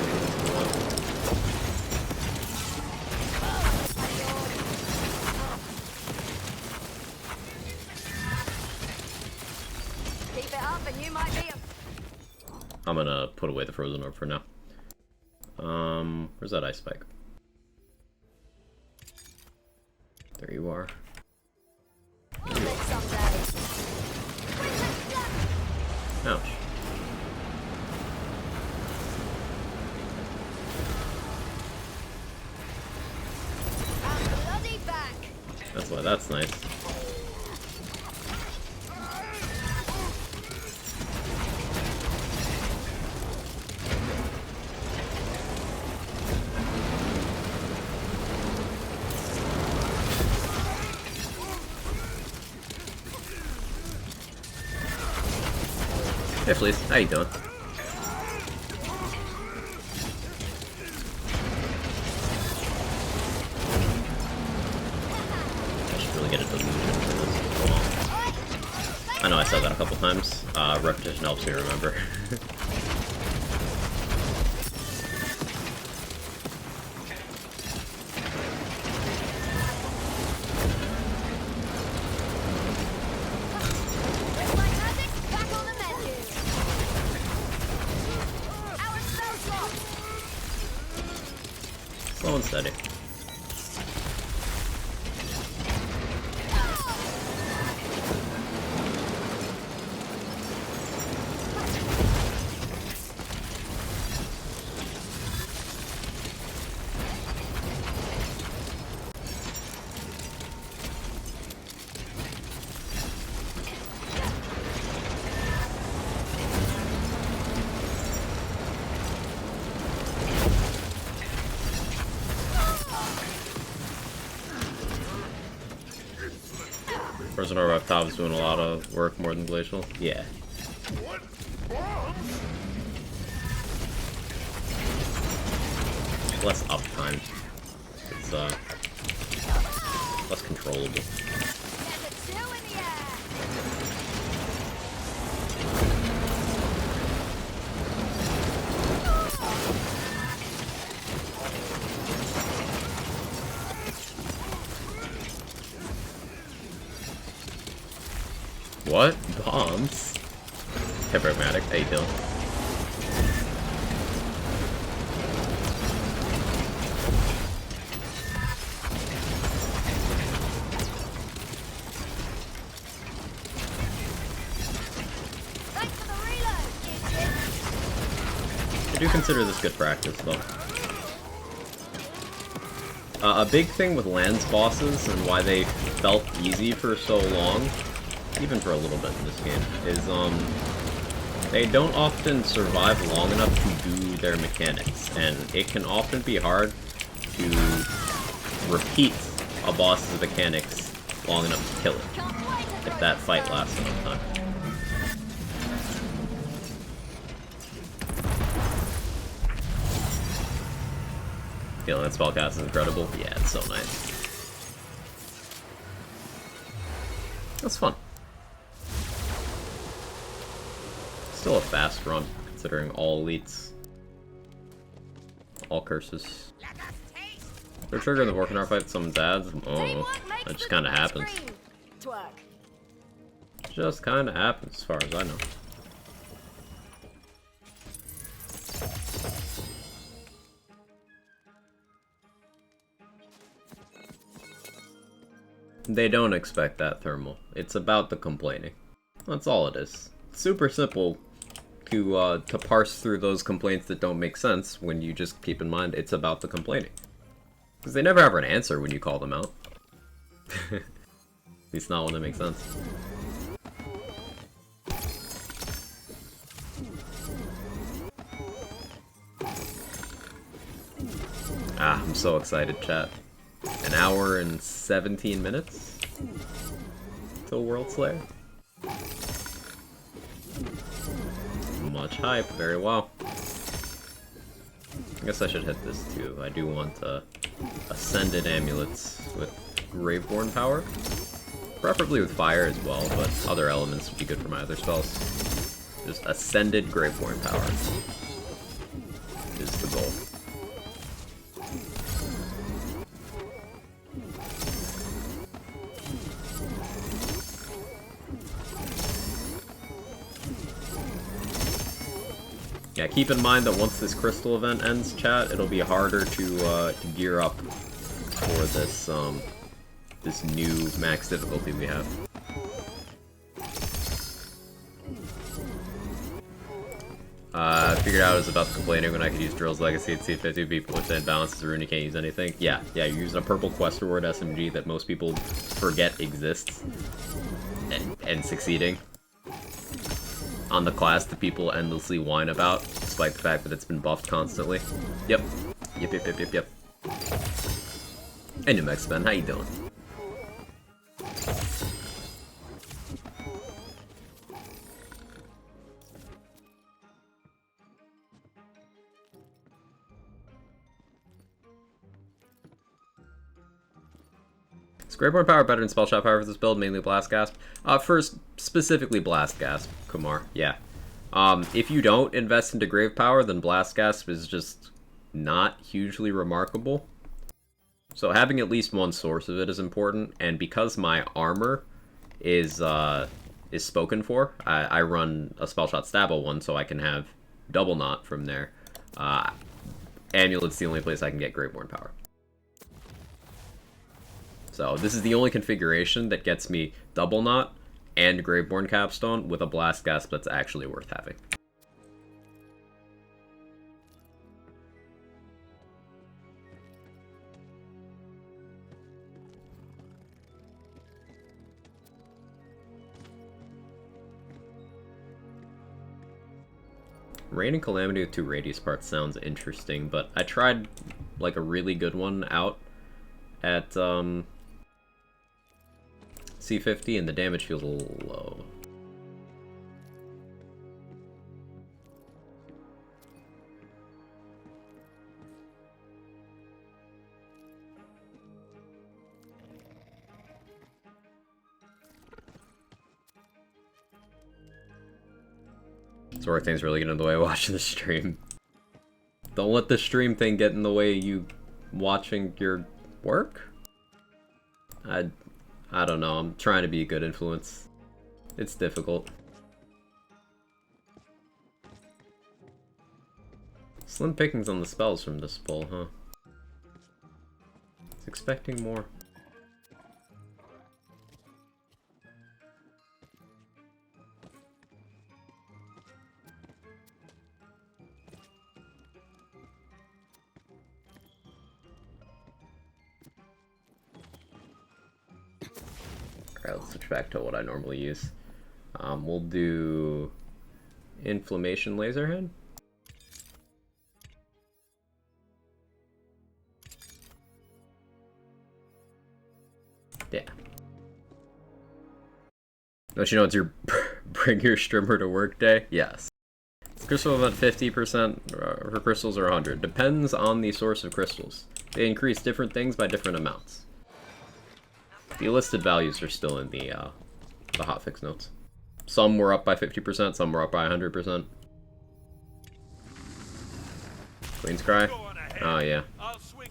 Keep it up and you might be a... I'm gonna put away the frozen orb for now. Where's that ice spike? There you are. someday. Ouch. I'm bloody back. That's why that's nice. Hey Fleece, how you doing? I should really get a delusion for this. I know I said that a couple times. Repetition helps me remember. With my magic back on the menu. Our spell slot. Slow and steady. Frozen Orb up top is doing a lot of work more than Glacial. Yeah. Less uptime. It's less controllable. There's a two in the air. What? Bombs? Hey Pragmatic, how you doing? Thanks for the reload, idiot. I do consider this good practice, though. A big thing with Lands bosses, and why they felt easy for so long, even for a little bit in this game, is, they don't often survive long enough to do their mechanics, and it can often be hard to repeat a boss's mechanics long enough to kill it, Can't wait to if that fight lasts enough time. Feeling that spellcast is incredible? Yeah, it's so nice. That's fun. Still a fast run, considering all elites. All curses. They're triggering the Vorkanar fight someone's ads? Oh, Teamwork makes that just the kinda dream happens. Twerk. Just kinda happens, as far as I know. They don't expect that, Thermal. It's about the complaining. That's all it is. It's super simple to parse through those complaints that don't make sense when you just keep in mind it's about the complaining. Because they never have an answer when you call them out. At least not when it makes sense. Ah, I'm so excited, chat. An hour and 17 minutes till World Slayer. Much hype, very well. I guess I should hit this too. I do want Ascended Amulets with Graveborn power. Preferably with fire as well, but other elements would be good for my other spells. Just Ascended Graveborn power is the goal. Yeah, keep in mind that once this crystal event ends, chat, it'll be harder to gear up for this this new max difficulty we have. I figured out it was about complaining when I could use Drill's Legacy at C50. People would say it balances rune, you can't use anything. Yeah, you're using a purple quest reward SMG that most people forget exists and succeeding on the class that people endlessly whine about, despite the fact that it's been buffed constantly. Yep. Yep. Hey, Numex-Ben, how you doing? Is Graveborn power better than Spell Shot power for this build? Mainly Blast Gasp? First, specifically Blast Gasp, Kumar. Yeah. If you don't invest into Grave power, then Blast Gasp is just not hugely remarkable. So having at least one source of it is important, and because my armor is spoken for, I run a Spell Shot Stabbo one, so I can have Double Knot from there. Amulet's the only place I can get Graveborn power. So this is the only configuration that gets me Double Knot and Graveborn Capstone with a Blast Gasp that's actually worth having. Rain and Calamity with 2 Radius parts sounds interesting, but I tried like a really good one out at C50 and the damage feels a little low. So work thing's really getting in the way of watching the stream. Don't let the stream thing get in the way of you watching your work? I don't know, I'm trying to be a good influence. It's difficult. Slim pickings on the spells from this pull, huh? I was expecting more. Alright, let's switch back to what I normally use. We'll do Inflammation Laserhead. Yeah. Don't you know it's your bring your strimmer to work day? Yes. Is crystal event 50% for crystals or 100? Depends on the source of crystals. They increase different things by different amounts. The listed values are still in the hotfix notes. Some were up by 50%, some were up by 100%. Queen's Cry? Oh yeah.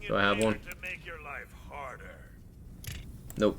Do I have one? Nope.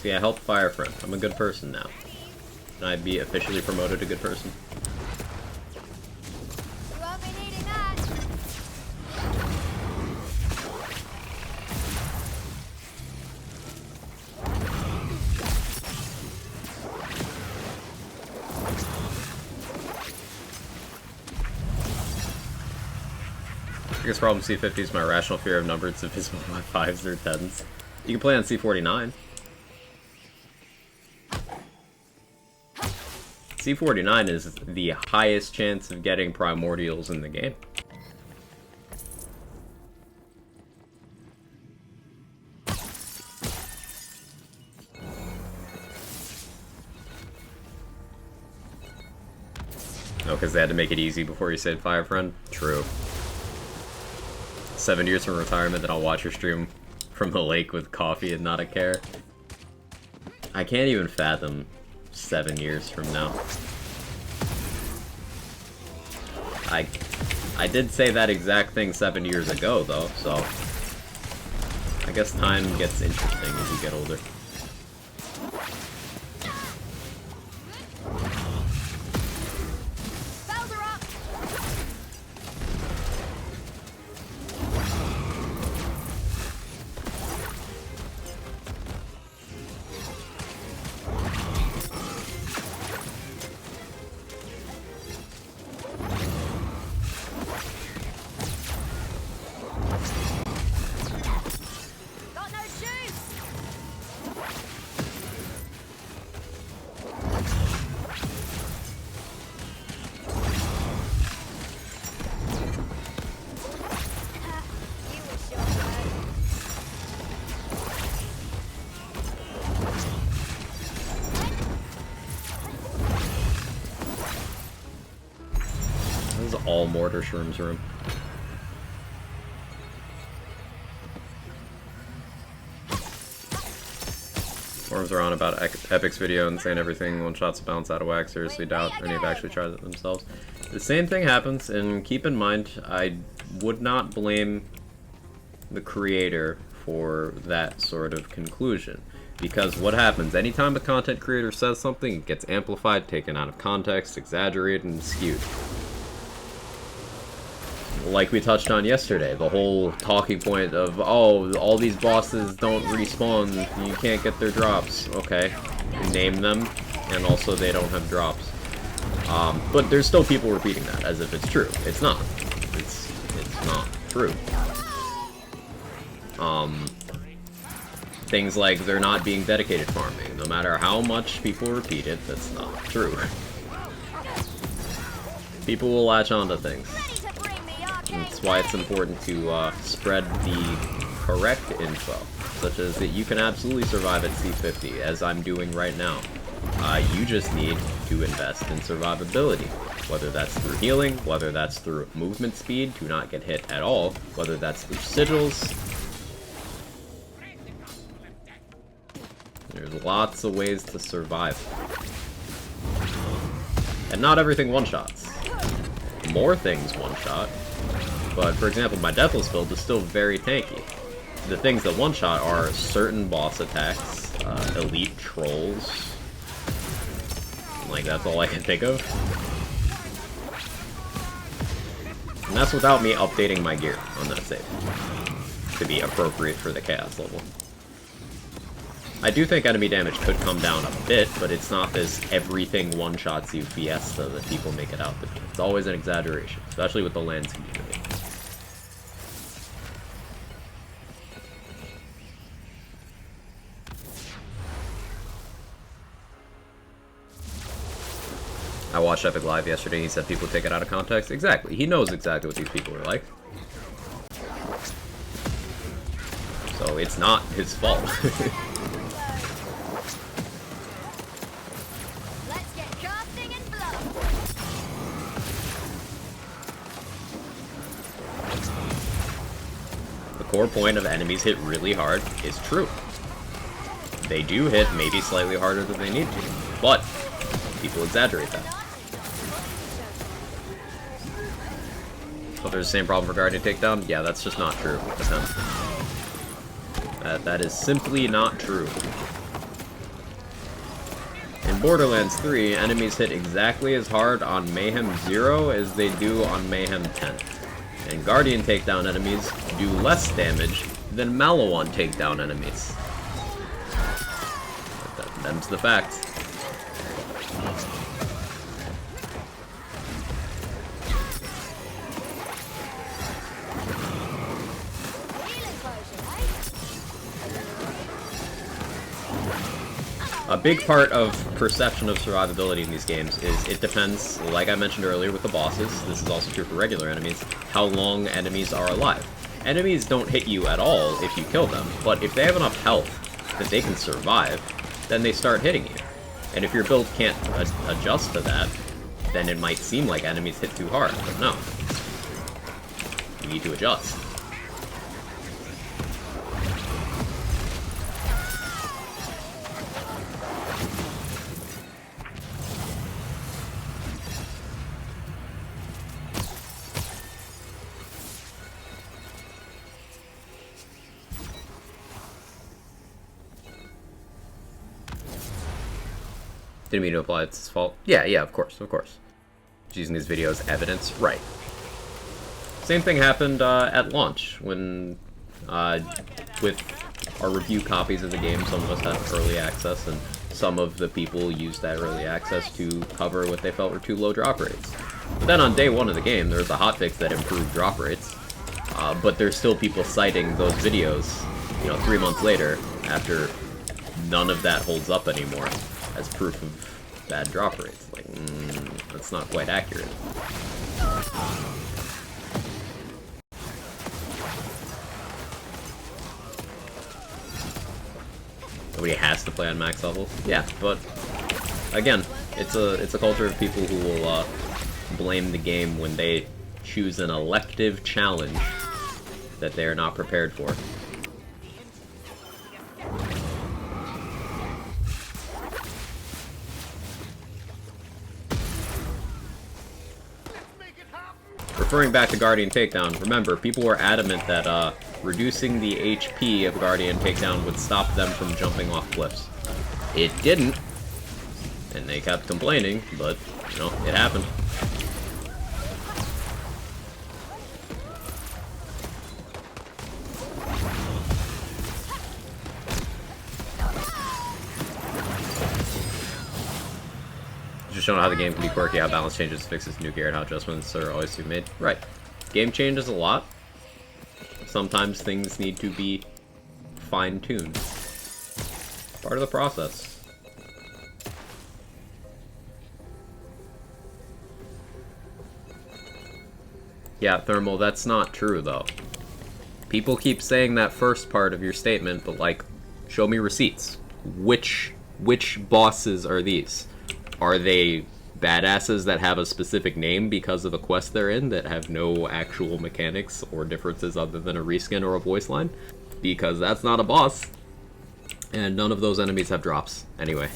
See, I helped Fire Friend. I'm a good person now. Can I be officially promoted a good person? You won't be needing that. Biggest problem C50 is my rational fear of numbers divisible by 5s or 10s. You can play on C49. C49 is the highest chance of getting primordials in the game. Oh, because they had to make it easy before you said Fire Friend? True. 7 years from retirement, then I'll watch your stream from the lake with coffee and not a care. I can't even fathom 7 years from now. I did say that exact thing 7 years ago, though, so I guess time gets interesting as you get older. Spells are up. Got no shoes. You wish your word. This is all Mortar Shroom's room. Worms are on about Epic's video and saying everything one-shots bounce out of whack. Seriously doubt any have actually tried it themselves. The same thing happens, and keep in mind, I would not blame the creator for that sort of conclusion. Because what happens, anytime a content creator says something, it gets amplified, taken out of context, exaggerated, and skewed. Like we touched on yesterday, the whole talking point of, oh, all these bosses don't respawn, you can't get their drops. Okay, name them, and also they don't have drops. But there's still people repeating that as if it's true. It's not. It's not true. Things like they're not being dedicated farming. No matter how much people repeat it, that's not true. People will latch onto things. Ready to bring me arcade. That's why it's important to spread the correct info, such as that you can absolutely survive at C50, as I'm doing right now. You just need to invest in survivability, whether that's through healing, whether that's through movement speed to not get hit at all, whether that's through sigils. There's lots of ways to survive. And not everything one-shots. More things one-shot. But, for example, my Deathless build is still very tanky. The things that one-shot are certain boss attacks, elite trolls. Like, that's all I can think of. And that's without me updating my gear on that save to be appropriate for the Chaos level. I do think enemy damage could come down a bit, but it's not this everything one-shots you fiesta that people make it out to be. It's always an exaggeration, especially with the lands community. I watched Epic Live yesterday, and he said people take it out of context. Exactly. He knows exactly what these people are like. So it's not his fault. Let's get casting and blow. The core point of enemies hit really hard is true. They do hit maybe slightly harder than they need to, but people exaggerate that. So there's the same problem regarding takedown? Yeah, that's just not true with them. That is simply not true. Borderlands 3, enemies hit exactly as hard on Mayhem 0 as they do on Mayhem 10. And Guardian takedown enemies do less damage than Maliwan takedown enemies. Them's the facts. A big part of perception of survivability in these games is it depends, like I mentioned earlier with the bosses, this is also true for regular enemies, how long enemies are alive. Enemies don't hit you at all if you kill them, but if they have enough health that they can survive, then they start hitting you. And if your build can't adjust to that, then it might seem like enemies hit too hard, but no. You need to adjust. Didn't mean to imply it's his fault. Yeah, of course. Just using these videos as evidence. Right. Same thing happened at launch, when, with our review copies of the game, some of us had early access, and some of the people used that early access to cover what they felt were too low drop rates. But then on day one of the game, there was a hotfix that improved drop rates, but there's still people citing those videos, 3 months later, after none of that holds up anymore, as proof of bad drop rates. Like, that's not quite accurate. Nobody has to play on max levels. Yeah, but again, it's a culture of people who will blame the game when they choose an elective challenge that they are not prepared for. Referring back to Guardian Takedown, remember, people were adamant that reducing the HP of Guardian Takedown would stop them from jumping off cliffs. It didn't, and they kept complaining, but, it happened. Just showing how the game can be quirky, how balance changes, fixes new gear, and how adjustments are always to be made. Right. Game changes a lot. Sometimes things need to be fine-tuned. Part of the process. Yeah, Thermal, that's not true, though. People keep saying that first part of your statement, but, like, show me receipts. Which bosses are these? Are they badasses that have a specific name because of the quest they're in that have no actual mechanics or differences other than a reskin or a voice line? Because that's not a boss. And none of those enemies have drops, anyway.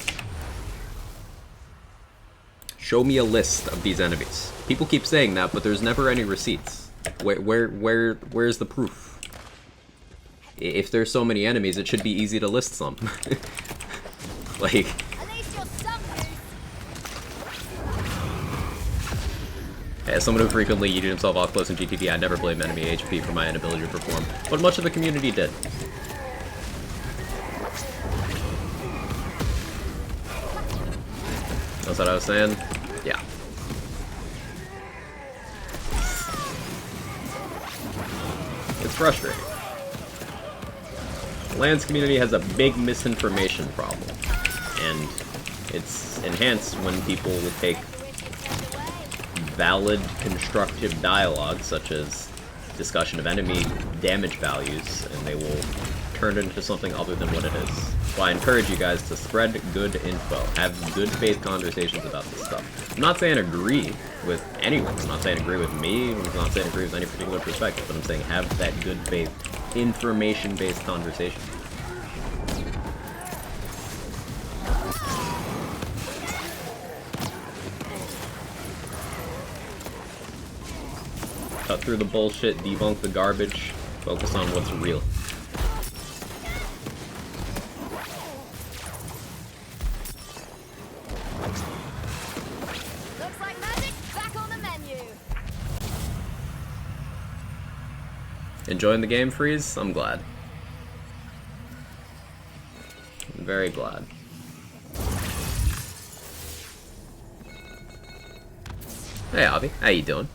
Show me a list of these enemies. People keep saying that, but there's never any receipts. Where's the proof? If there's so many enemies, it should be easy to list some. Like... As someone who frequently yeeted himself off close in GTD, I never blame enemy HP for my inability to perform, but much of the community did. That's what I was saying? Yeah. It's frustrating. The LANs community has a big misinformation problem, and it's enhanced when people will take valid, constructive dialogue, such as discussion of enemy damage values, and they will turn it into something other than what it is. So I encourage you guys to spread good info, have good faith conversations about this stuff. I'm not saying agree with anyone, I'm not saying agree with me, I'm not saying agree with any particular perspective, but I'm saying have that good faith, information-based conversation. Cut through the bullshit, debunk the garbage, focus on what's real. Enjoying the game, Freeze? I'm glad. I'm very glad. Hey, Avi. How you doing?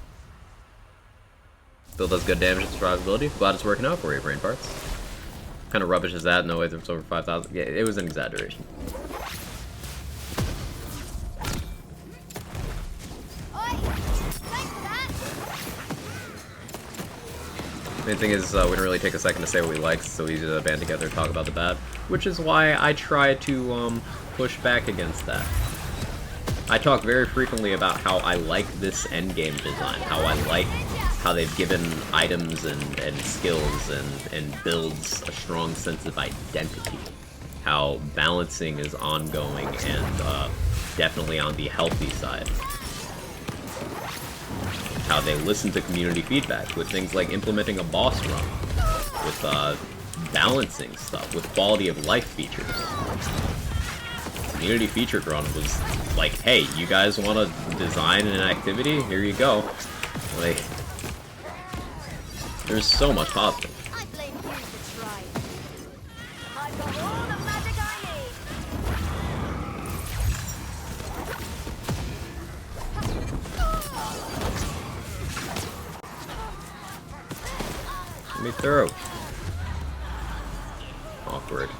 Bill does good damage and survivability. Glad it's working out for you, brain parts. Kind of rubbish is that? No way it's over 5,000. Yeah, it was an exaggeration. Main thing is, we didn't really take a second to say what we like, so we to band together and talk about the bad. Which is why I try to push back against that. I talk very frequently about how I like this endgame design, how I like how they've given items and skills and builds a strong sense of identity. How balancing is ongoing and definitely on the healthy side. How they listen to community feedback with things like implementing a boss run, with balancing stuff, with quality of life features. Community featured run was like, hey, you guys want to design an activity? Here you go. Like, there's so much positive. I blame you for trying. I've got all the magic I need. Let me through. Awkward.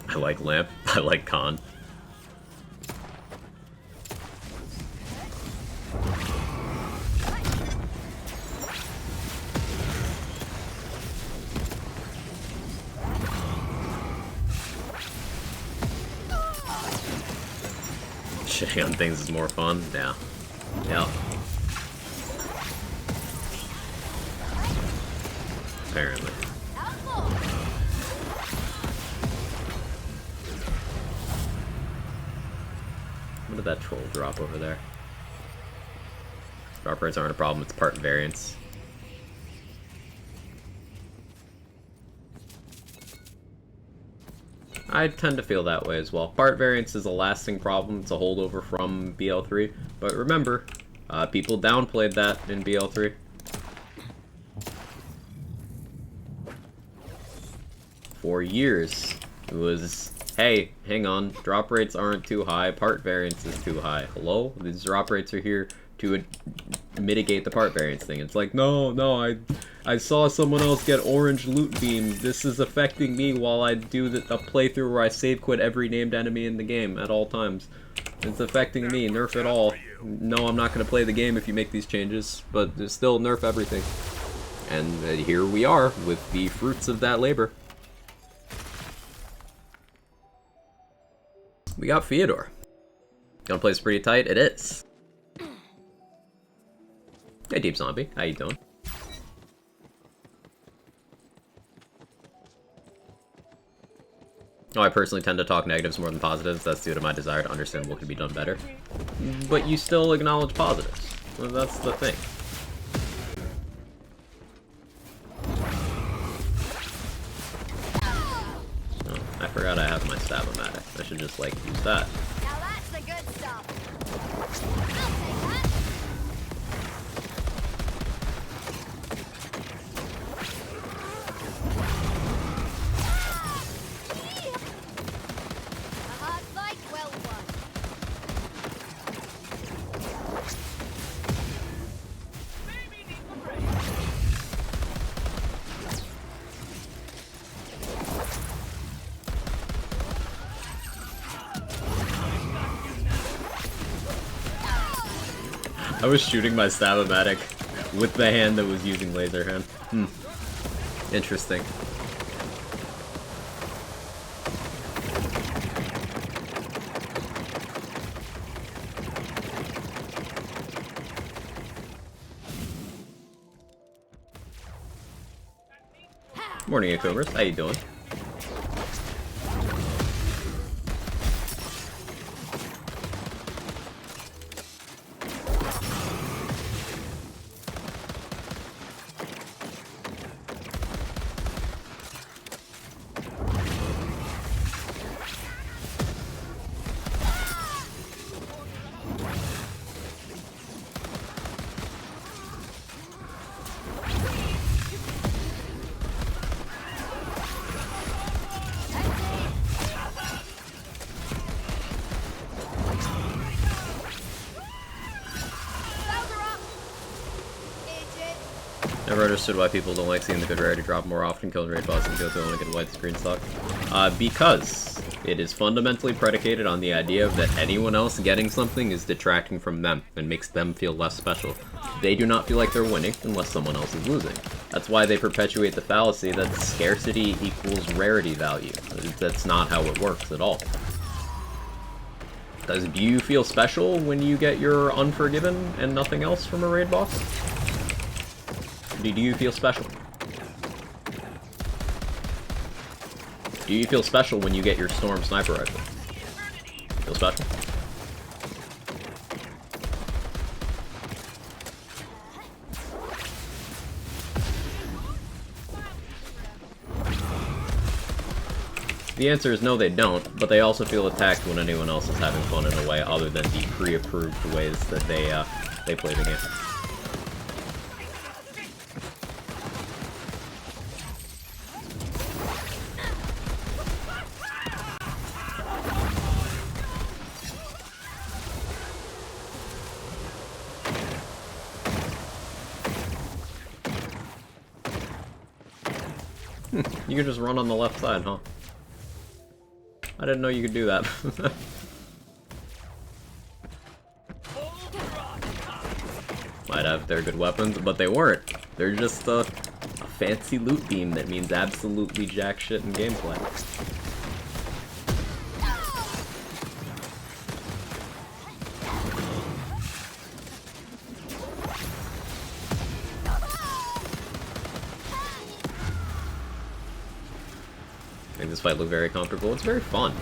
I like Lamp. I like Khan. Shitting on things is more fun. Yeah. Yeah. Apparently. What did that troll drop over there? Drop rates aren't a problem, it's part variance. I tend to feel that way as well. Part variance is a lasting problem, it's a holdover from BL3, but remember, people downplayed that in BL3. For years, it was, hey, hang on, drop rates aren't too high, part variance is too high. Hello? These drop rates are here to mitigate the part variance thing. It's like, no, I saw someone else get orange loot beam. This is affecting me while I do a playthrough where I save quit every named enemy in the game at all times. It's affecting me, nerf it all. No, I'm not going to play the game if you make these changes, but still nerf everything. And here we are with the fruits of that labor. We got Fyodor. Gonna play this pretty tight? It is. Hey, Deep Zombie. How you doing? Oh, I personally tend to talk negatives more than positives. That's due to my desire to understand what could be done better. But you still acknowledge positives. Well, that's the thing. Oh, I forgot I have my Stab-O-Matic. I should just, like, use that. Now that's the good stuff. I'll take that. A hard fight, well won. I was shooting my Stab-O-Matic with the hand that was using laser hand. Interesting. Morning, Octobers. How you doing? Never understood why people don't like seeing the good rarity drop more often, killing raid boss and kills only get white screen stock. Because it is fundamentally predicated on the idea that anyone else getting something is detracting from them and makes them feel less special. They do not feel like they're winning unless someone else is losing. That's why they perpetuate the fallacy that scarcity equals rarity value. That's not how it works at all. Because do you feel special when you get your Unforgiven and nothing else from a raid boss? Do you feel special? Do you feel special when you get your Storm Sniper Rifle? Feel special? The answer is no, they don't, but they also feel attacked when anyone else is having fun in a way other than the pre-approved ways that they play the game. You can just run on the left side, huh? I didn't know you could do that. Might have their good weapons, but they weren't. They're just a fancy loot beam that means absolutely jack shit in gameplay. I think this fight looked very comfortable. It's very fun.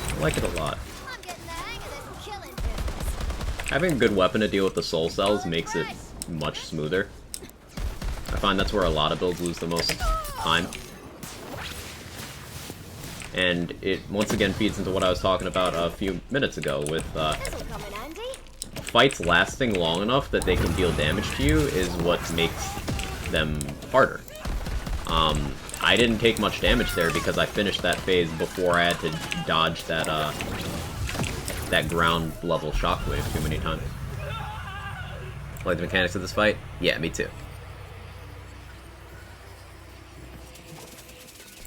I like it a lot. I'm getting the hang of this killing business. Having a good weapon to deal with the soul cells makes it much smoother. I find that's where a lot of builds lose the most time. And it once again feeds into what I was talking about a few minutes ago with This'll come in handy. fights lasting long enough that they can deal damage to you is what makes them harder. I didn't take much damage there because I finished that phase before I had to dodge that that ground level shockwave too many times. Like the mechanics of this fight? Yeah, me too.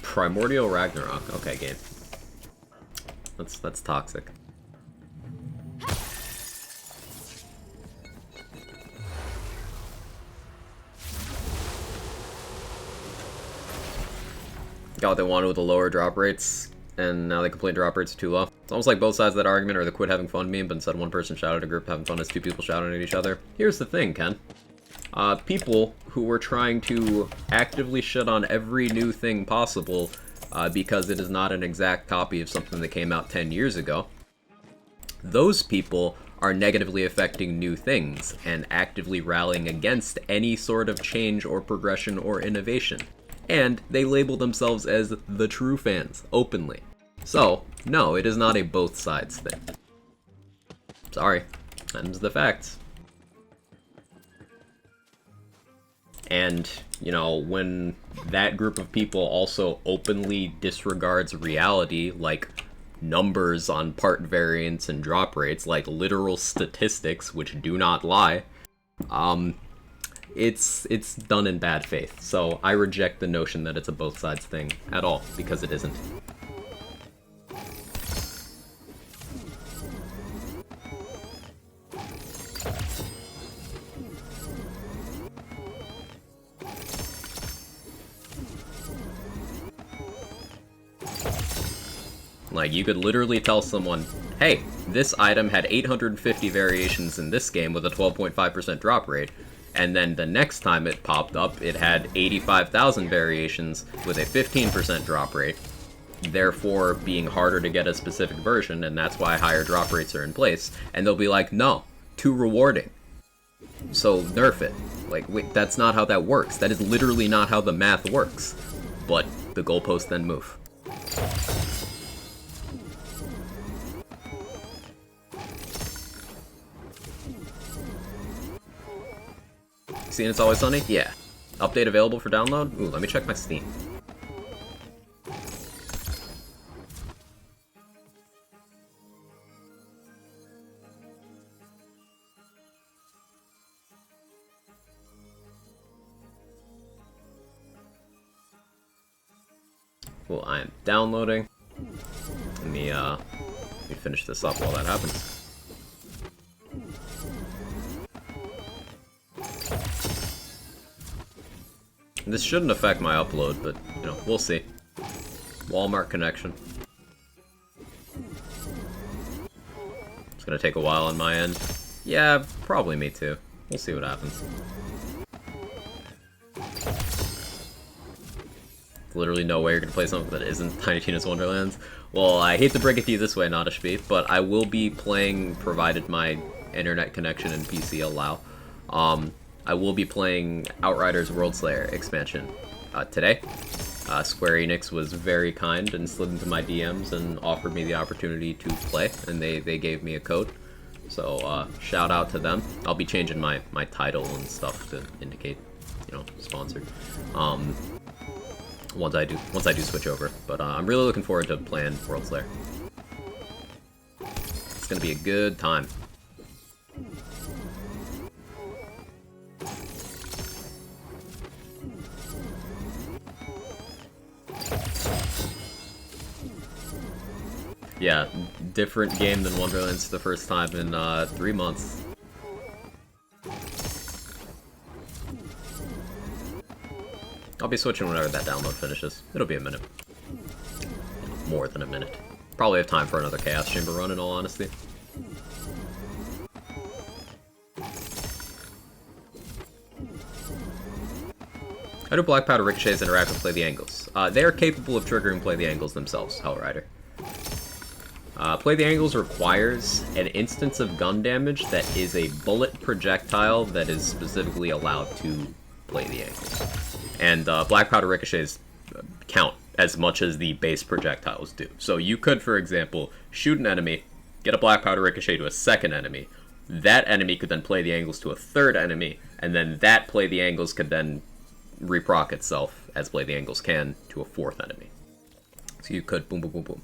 Primordial Ragnarok. Okay, game. That's toxic. Got what they wanted with the lower drop rates, and now they complain drop rates are too low. It's almost like both sides of that argument are the quit having fun meme, but instead one person shouted at a group having fun as two people shouting at each other. Here's the thing, Ken. People who were trying to actively shit on every new thing possible because it is not an exact copy of something that came out 10 years ago, those people are negatively affecting new things and actively rallying against any sort of change or progression or innovation. And they label themselves as the true fans, openly. So, no, it is not a both sides thing. Sorry, them's the facts. And, you know, when that group of people also openly disregards reality, like numbers on part variance and drop rates, like literal statistics, which do not lie, it's done in bad faith. So I reject the notion that it's a both sides thing at all, because it isn't. Like, you could literally tell someone, hey, this item had 850 variations in this game with a 12.5% drop rate, and then the next time it popped up, it had 85,000 variations with a 15% drop rate, therefore being harder to get a specific version, and that's why higher drop rates are in place. And they'll be like, no, too rewarding, so nerf it. Like, wait, that's not how that works. That is literally not how the math works. But the goalposts then move. Seen It's Always Sunny? Yeah. Update available for download? Ooh, let me check my Steam. Cool, I am downloading. Let me finish this up while that happens. This shouldn't affect my upload, but, you know, we'll see. Walmart connection. It's gonna take a while on my end. Yeah, probably me too. We'll see what happens. Literally no way you're gonna play something that isn't Tiny Tina's Wonderlands. Well, I hate to break it to you this way, Nadashby, but I will be playing provided my internet connection and PC allow. I will be playing Outriders Worldslayer expansion today. Square Enix was very kind and slid into my DMs and offered me the opportunity to play, and they gave me a code. So shout out to them. I'll be changing my title and stuff to indicate, you know, sponsored. Once I do switch over, but I'm really looking forward to playing Worldslayer. It's gonna be a good time. Yeah, different game than Wonderlands the first time in 3 months. I'll be switching whenever that download finishes. It'll be a minute. More than a minute. Probably have time for another Chaos Chamber run, in all honesty. How do Black Powder Ricochets interact with Play the Angles? They are capable of triggering Play the Angles themselves, Hellrider. Play the Angles requires an instance of gun damage that is a bullet projectile that is specifically allowed to play the angles. And Black Powder Ricochets count as much as the base projectiles do. So you could, for example, shoot an enemy, get a Black Powder Ricochet to a second enemy, that enemy could then play the angles to a third enemy, and then that play the angles could then reproc itself, as play the angles can, to a fourth enemy. So you could boom, boom, boom, boom.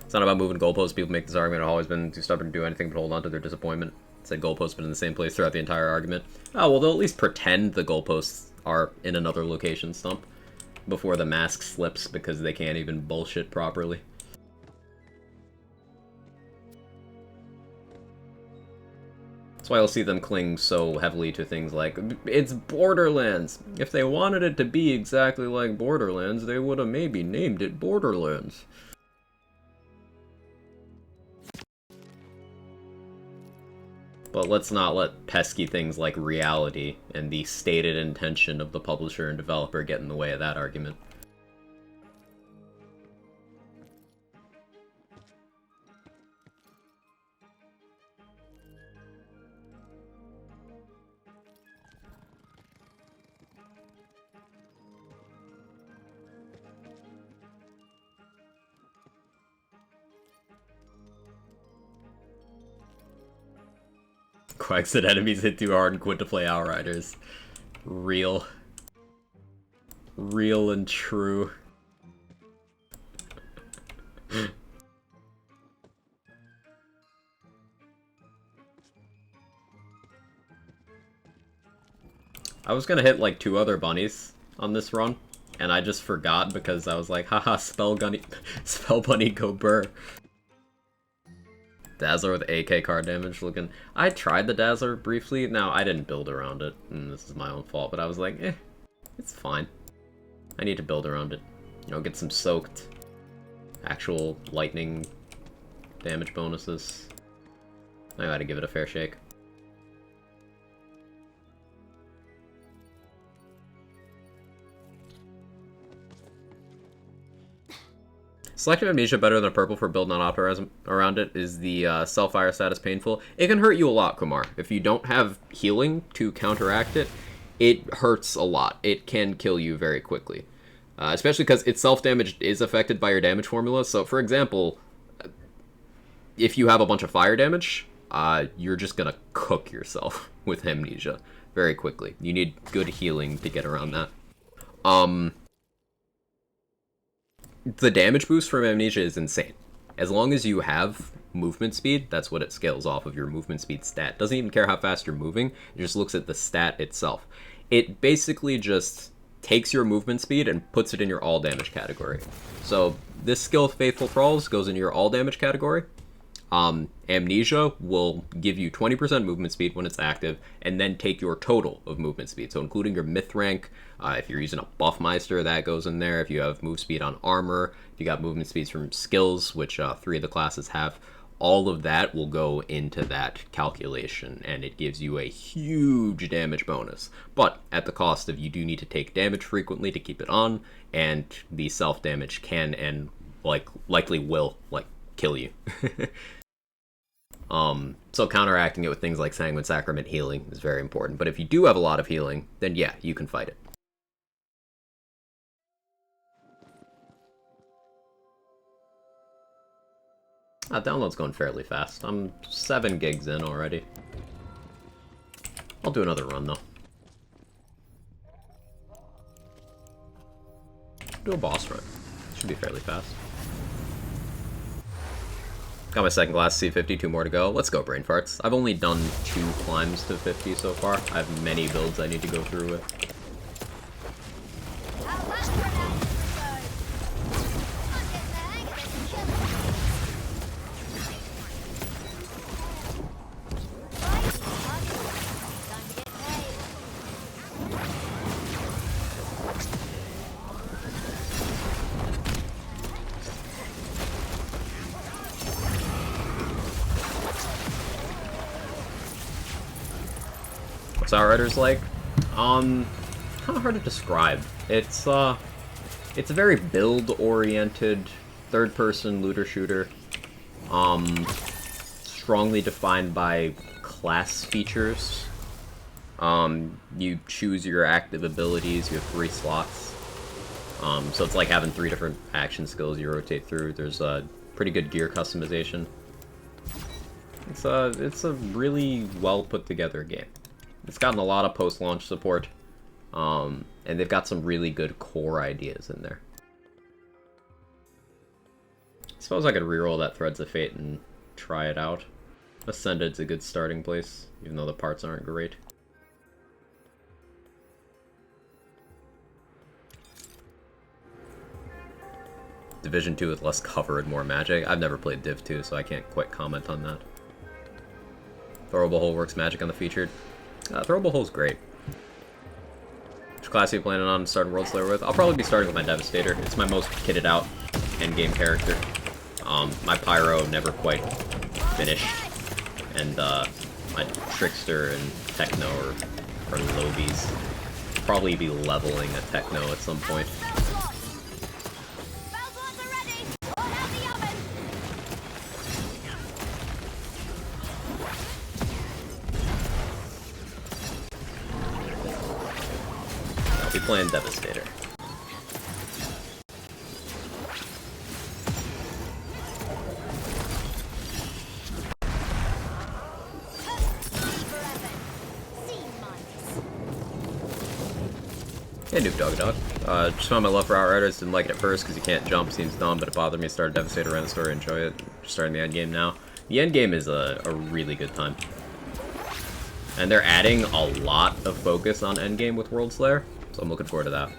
It's not about moving goalposts. People make this argument, I've always been too stubborn to do anything but hold on to their disappointment. Said goalposts been in the same place throughout the entire argument. Oh, well, they'll at least pretend the goalposts are in another location, Stump, before the mask slips because they can't even bullshit properly. That's why you'll see them cling so heavily to things like, it's Borderlands. If they wanted it to be exactly like Borderlands, they would have maybe named it Borderlands. But let's not let pesky things like reality and the stated intention of the publisher and developer get in the way of that argument. Quack said enemies hit too hard and quit to play Outriders. Real. Real and true. I was gonna hit like 2 other bunnies on this run, and I just forgot because I was like, haha, Spell Bunny go burr. Dazzler with AK card damage looking. I tried the Dazzler briefly. Now, I didn't build around it, and this is my own fault, but I was like, it's fine. I need to build around it. You know, get some soaked actual lightning damage bonuses. I gotta give it a fair shake. Selective Amnesia better than a purple for building on optimism around it. Is the self-fire status painful? It can hurt you a lot, Kumar. If you don't have healing to counteract it, it hurts a lot. It can kill you very quickly. Especially because its self-damage is affected by your damage formula. So, for example, if you have a bunch of fire damage, you're just gonna cook yourself with Amnesia very quickly. You need good healing to get around that. The damage boost from Amnesia is insane. As long as you have movement speed, that's what it scales off of, your movement speed stat. Doesn't even care how fast you're moving, it just looks at the stat itself. It basically just takes your movement speed and puts it in your all damage category. So this skill, Faithful Thralls, goes into your all damage category. Amnesia will give you 20% movement speed when it's active, and then take your total of movement speed. So including your myth rank, if you're using a Buffmeister, that goes in there. If you have move speed on armor, if you got movement speeds from skills, which 3 of the classes have, all of that will go into that calculation, and it gives you a huge damage bonus. But at the cost of you do need to take damage frequently to keep it on, and the self-damage can and likely will kill you. So counteracting it with things like Sanguine Sacrament healing is very important. But if you do have a lot of healing, then yeah, you can fight it. Download's going fairly fast. I'm 7 gigs in already. I'll do another run, though. Do a boss run. Should be fairly fast. Got my second class C50, 2 more to go. Let's go, Brain Farts. I've only done 2 climbs to 50 so far. I have many builds I need to go through with. What's Outriders like? Kind of hard to describe. It's a very build-oriented, third-person looter-shooter. Strongly defined by class features. You choose your active abilities, you have 3 slots. So it's like having 3 different action skills you rotate through. There's a pretty good gear customization. It's a really well put together game. It's gotten a lot of post-launch support, and they've got some really good core ideas in there. I suppose I could reroll that Threads of Fate and try it out. Ascended's a good starting place, even though the parts aren't great. Division 2 with less cover and more magic. I've never played Div 2, so I can't quite comment on that. Throwable Hole works magic on the featured. Throwable Hole's great. Which class are you planning on starting Worldslayer with? I'll probably be starting with my Devastator. It's my most kitted out endgame character. My Pyro never quite finished. And my Trickster and Techno are lobies. Probably be leveling a Techno at some point. Playing Devastator. Hey, Noob Dog Dog. Just found my love for Outriders. Didn't like it at first because you can't jump, seems dumb, but it bothered me. Started Devastator, ran the story, enjoy it. Just starting the endgame now. The endgame is a really good time. And they're adding a lot of focus on endgame with Worldslayer. So I'm looking forward to that.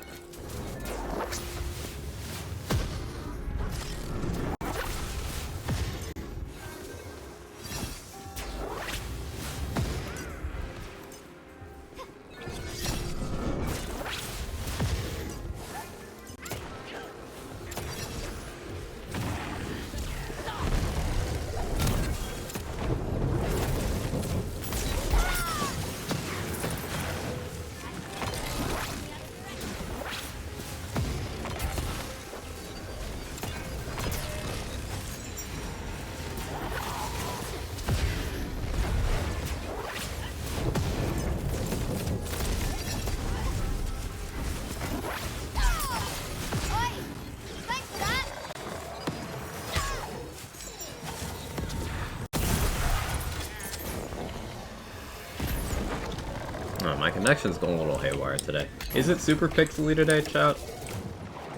Oh, my connection's going a little haywire today. Is it super pixely today, chat?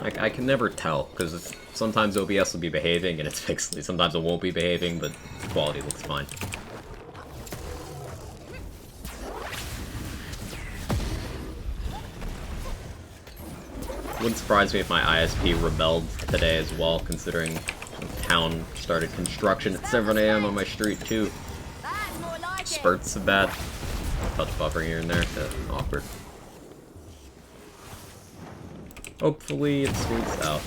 I can never tell, because sometimes OBS will be behaving and it's pixely. Sometimes it won't be behaving, but the quality looks fine. Wouldn't surprise me if my ISP rebelled today as well, considering the town started construction at 7 AM on my street too. That's more like it. Spurts of bad. Touch buffering here and there. Awkward. Hopefully it smooths out.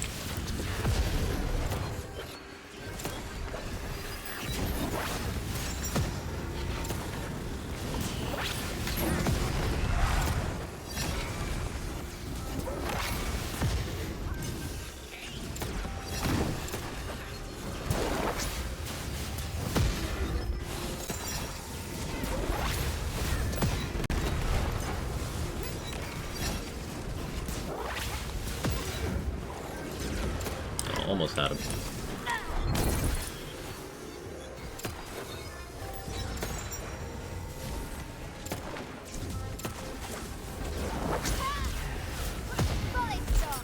Almost had him. Volley stop.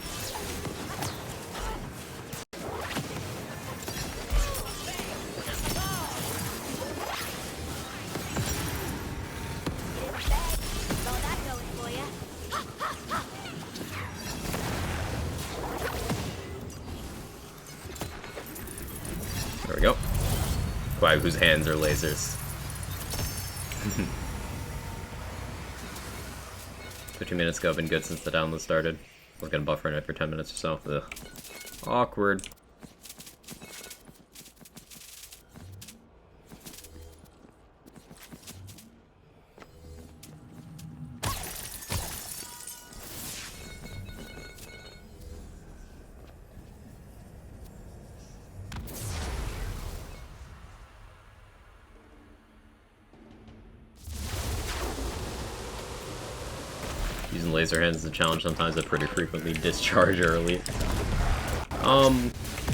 Got that going for you. There we go. Quag, whose hands are lasers. 15 minutes ago, been good since the download started. We're gonna buffer in every 10 minutes or so. Ugh. Awkward. Using laser hands is a challenge sometimes. I pretty frequently discharge early. The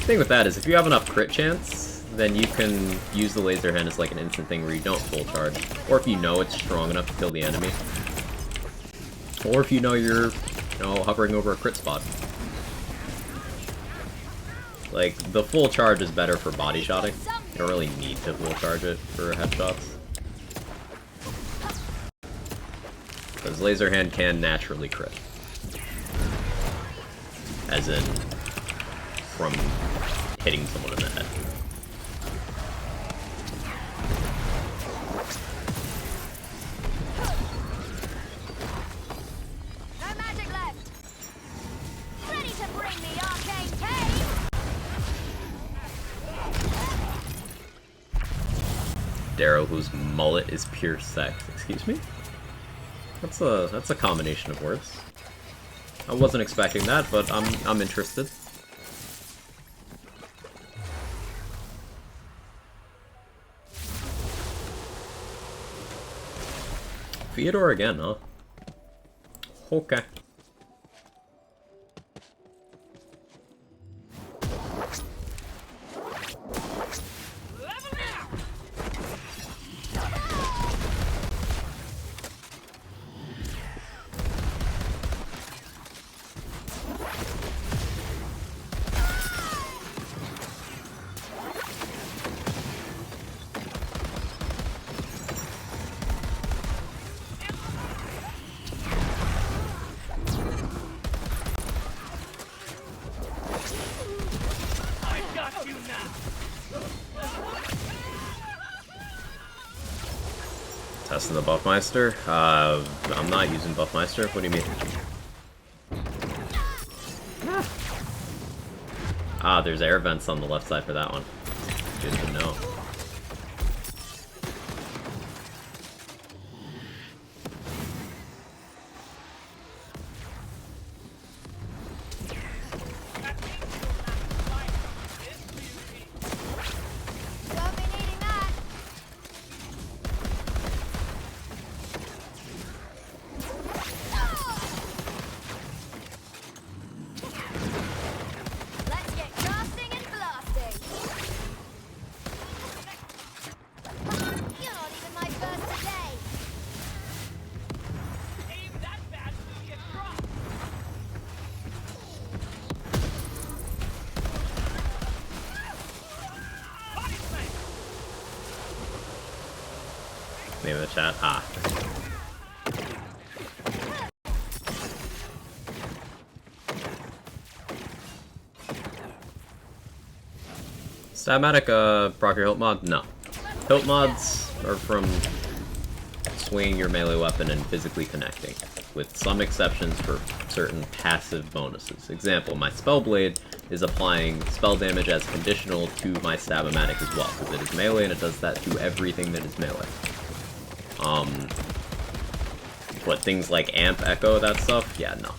thing with that is if you have enough crit chance, then you can use the laser hand as like an instant thing where you don't full charge. Or if you know it's strong enough to kill the enemy. Or if you know you're, hovering over a crit spot. Like, the full charge is better for body shotting. You don't really need to full charge it for headshots. Because laser hand can naturally crit. As in, from hitting someone in the head. No magic left. Ready to bring the arcane cave. Darrow, whose mullet is pure sex. Excuse me? That's a combination of words. I wasn't expecting that, but I'm interested. Theodore again, huh? Okay. Testing the Buffmeister? I'm not using Buffmeister. What do you mean? Ah, there's air vents on the left side for that one. Good to know. Won't be needing that. Let's get casting and blasting. You're not even my first today. Name of the chat. Ah. Stabmatic, proc your hilt mod? No. Hilt mods are from swinging your melee weapon and physically connecting, with some exceptions for certain passive bonuses. Example, my Spellblade is applying spell damage as conditional to my Stab-O-Matic as well, because it is melee and it does that to everything that is melee. But things like Amp, Echo, that stuff, yeah, no.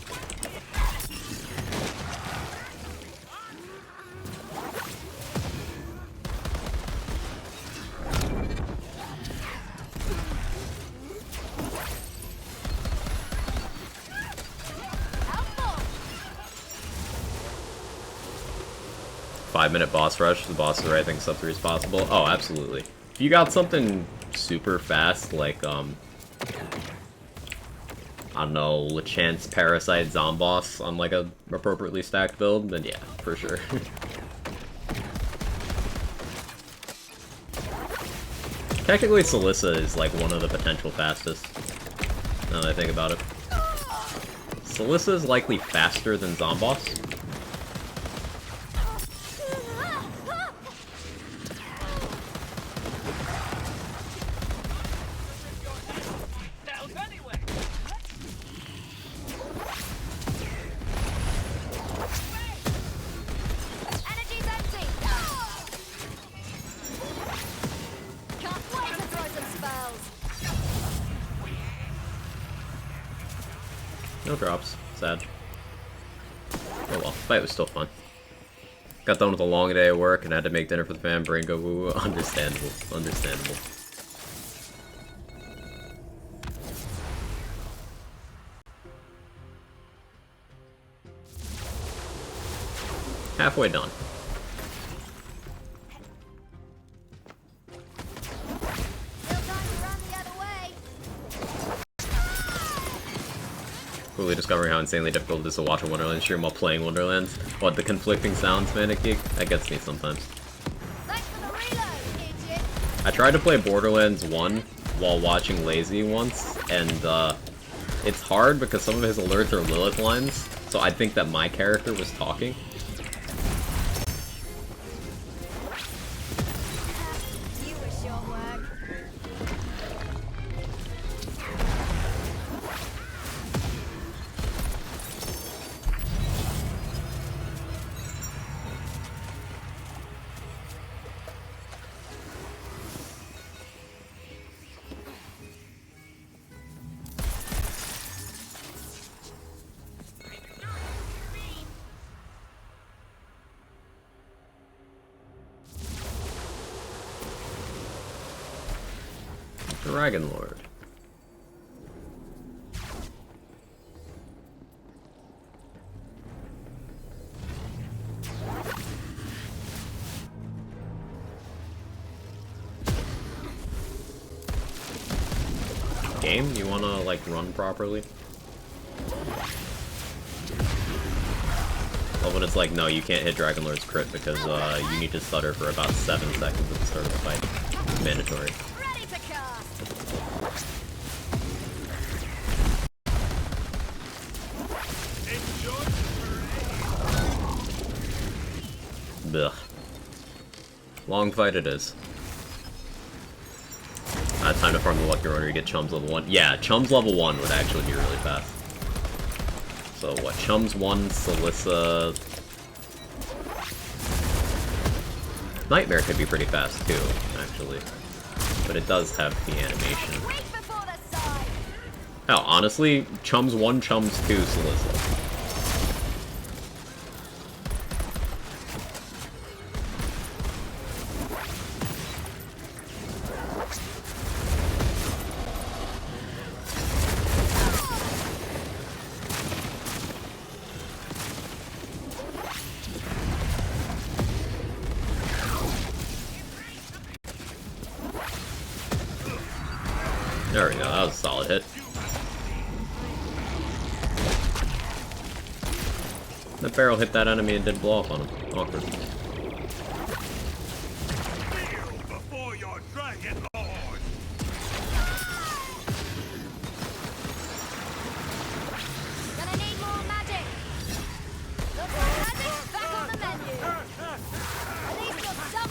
Helpful. 5-minute boss rush, the boss is the right thing, sub 3 is possible. Oh, absolutely. If you got something super fast, like, I don't know, Lechance Parasite Zomboss on, like, a appropriately stacked build, then yeah, for sure. Technically, Celissa is, like, one of the potential fastest, now that I think about it. Celissa is likely faster than Zomboss. Energy's empty. Can't wait to throw some spells. No drops. Sad. Oh well, fight was still fun. Got done with a long day at work and had to make dinner for the fam. Brain go woo woo. Understandable. Understandable. Halfway done. Still time to run the other way. Quickly discovering how insanely difficult it is to watch a Wonderland stream while playing Wonderlands. What, the conflicting sounds, Manic Geek? That gets me sometimes. Thanks for the reload, idiot. I tried to play Borderlands 1 while watching Lazy once, and it's hard because some of his alerts are Lilith lines, so I think that my character was talking. You wish your work. Dragon Lord. Game, you wanna, like, run properly? Well, when it's like, no, you can't hit Dragon Lord's crit because, you need to stutter for about 7 seconds at the start of the fight. It's mandatory. Ready to cast. Enjoy the parade. Ugh. Long fight it is. Time to farm the Lucky Runner to get Chums level 1. Yeah, Chums level 1 would actually be really fast. So what, Chums 1, Celissa... Nightmare could be pretty fast too, actually. But it does have the animation. Wait before the side. Hell, honestly, Chums 1, Chums 2, Celissa. There we go, that was a solid hit. The barrel hit that enemy and didn't blow up on him. Awkward. Kneel before your Dragon Lord. Gonna need more magic. Looks like magic back on the menu. At least you'll stop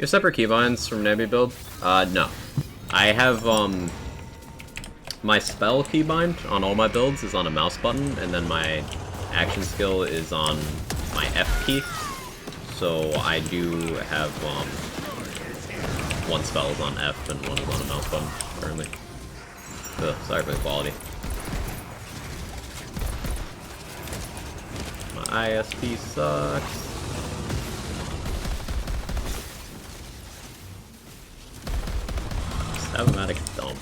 You have separate keybinds from Nebby build? No. I have, my spell keybind on all my builds is on a mouse button, and then my action skill is on my F key. So I do have, one spell is on F and one is on a mouse button, currently. Ugh, sorry for the quality. My ISP sucks. Stavomatic's dumb.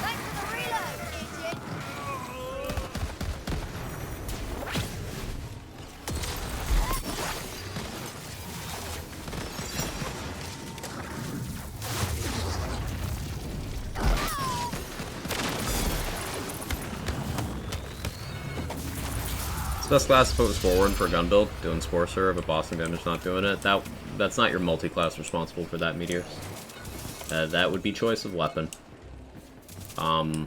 Thanks for the reload, idiot. It's best class to focus forward for gun build, doing Spore Serve, but bossing damage not doing it. That's not your multi-class responsible for that, Meteors. That would be choice of weapon. All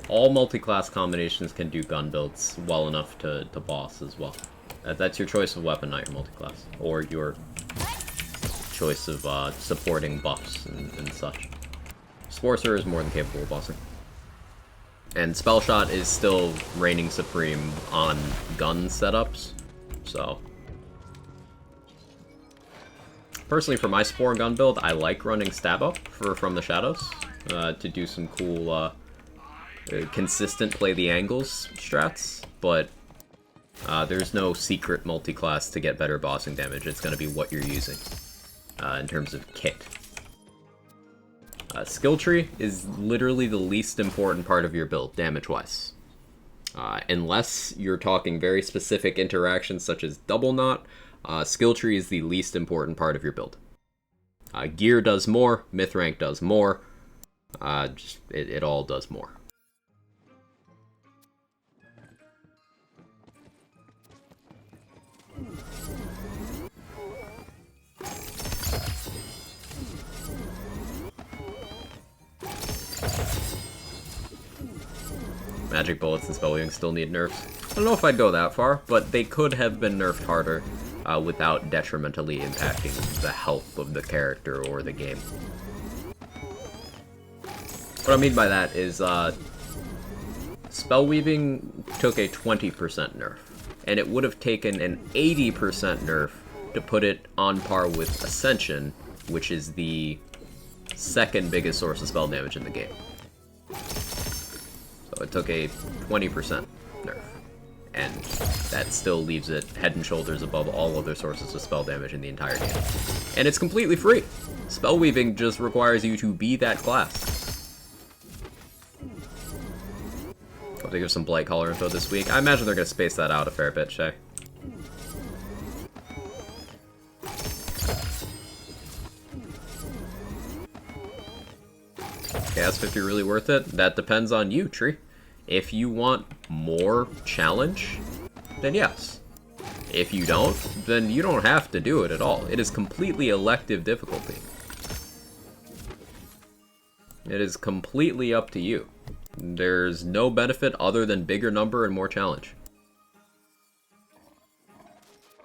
multi-class combinations can do gun builds well enough to boss as well. That's your choice of weapon, not your multi-class. Or your choice of supporting buffs and such. Spore Serve is more than capable of bossing. And Spell Shot is still reigning supreme on gun setups, so... Personally, for my Spore gun build, I like running Stab Up From the Shadows to do some cool, consistent play the angles strats, but there's no secret multi-class to get better bossing damage. It's going to be what you're using in terms of kit. Skill tree is literally the least important part of your build, damage-wise. Unless you're talking very specific interactions such as Double Knot, skill tree is the least important part of your build. Gear does more, myth rank does more, it all does more. Magic bullets and spell weaving still need nerfs. I don't know if I'd go that far, but they could have been nerfed harder without detrimentally impacting the health of the character or the game. What I mean by that is spell weaving took a 20% nerf, and it would have taken an 80% nerf to put it on par with Ascension, which is the second biggest source of spell damage in the game. So it took a 20% nerf, and that still leaves it head and shoulders above all other sources of spell damage in the entire game. And it's completely free. Spell weaving just requires you to be that class. I'll give some Blight Caller info this week. I imagine they're going to space that out a fair bit, Shay. Chaos 50 really worth it? That depends on you, Tree. If you want more challenge, then yes. If you don't, then you don't have to do it at all. It is completely elective difficulty. It is completely up to you. There's no benefit other than bigger number and more challenge.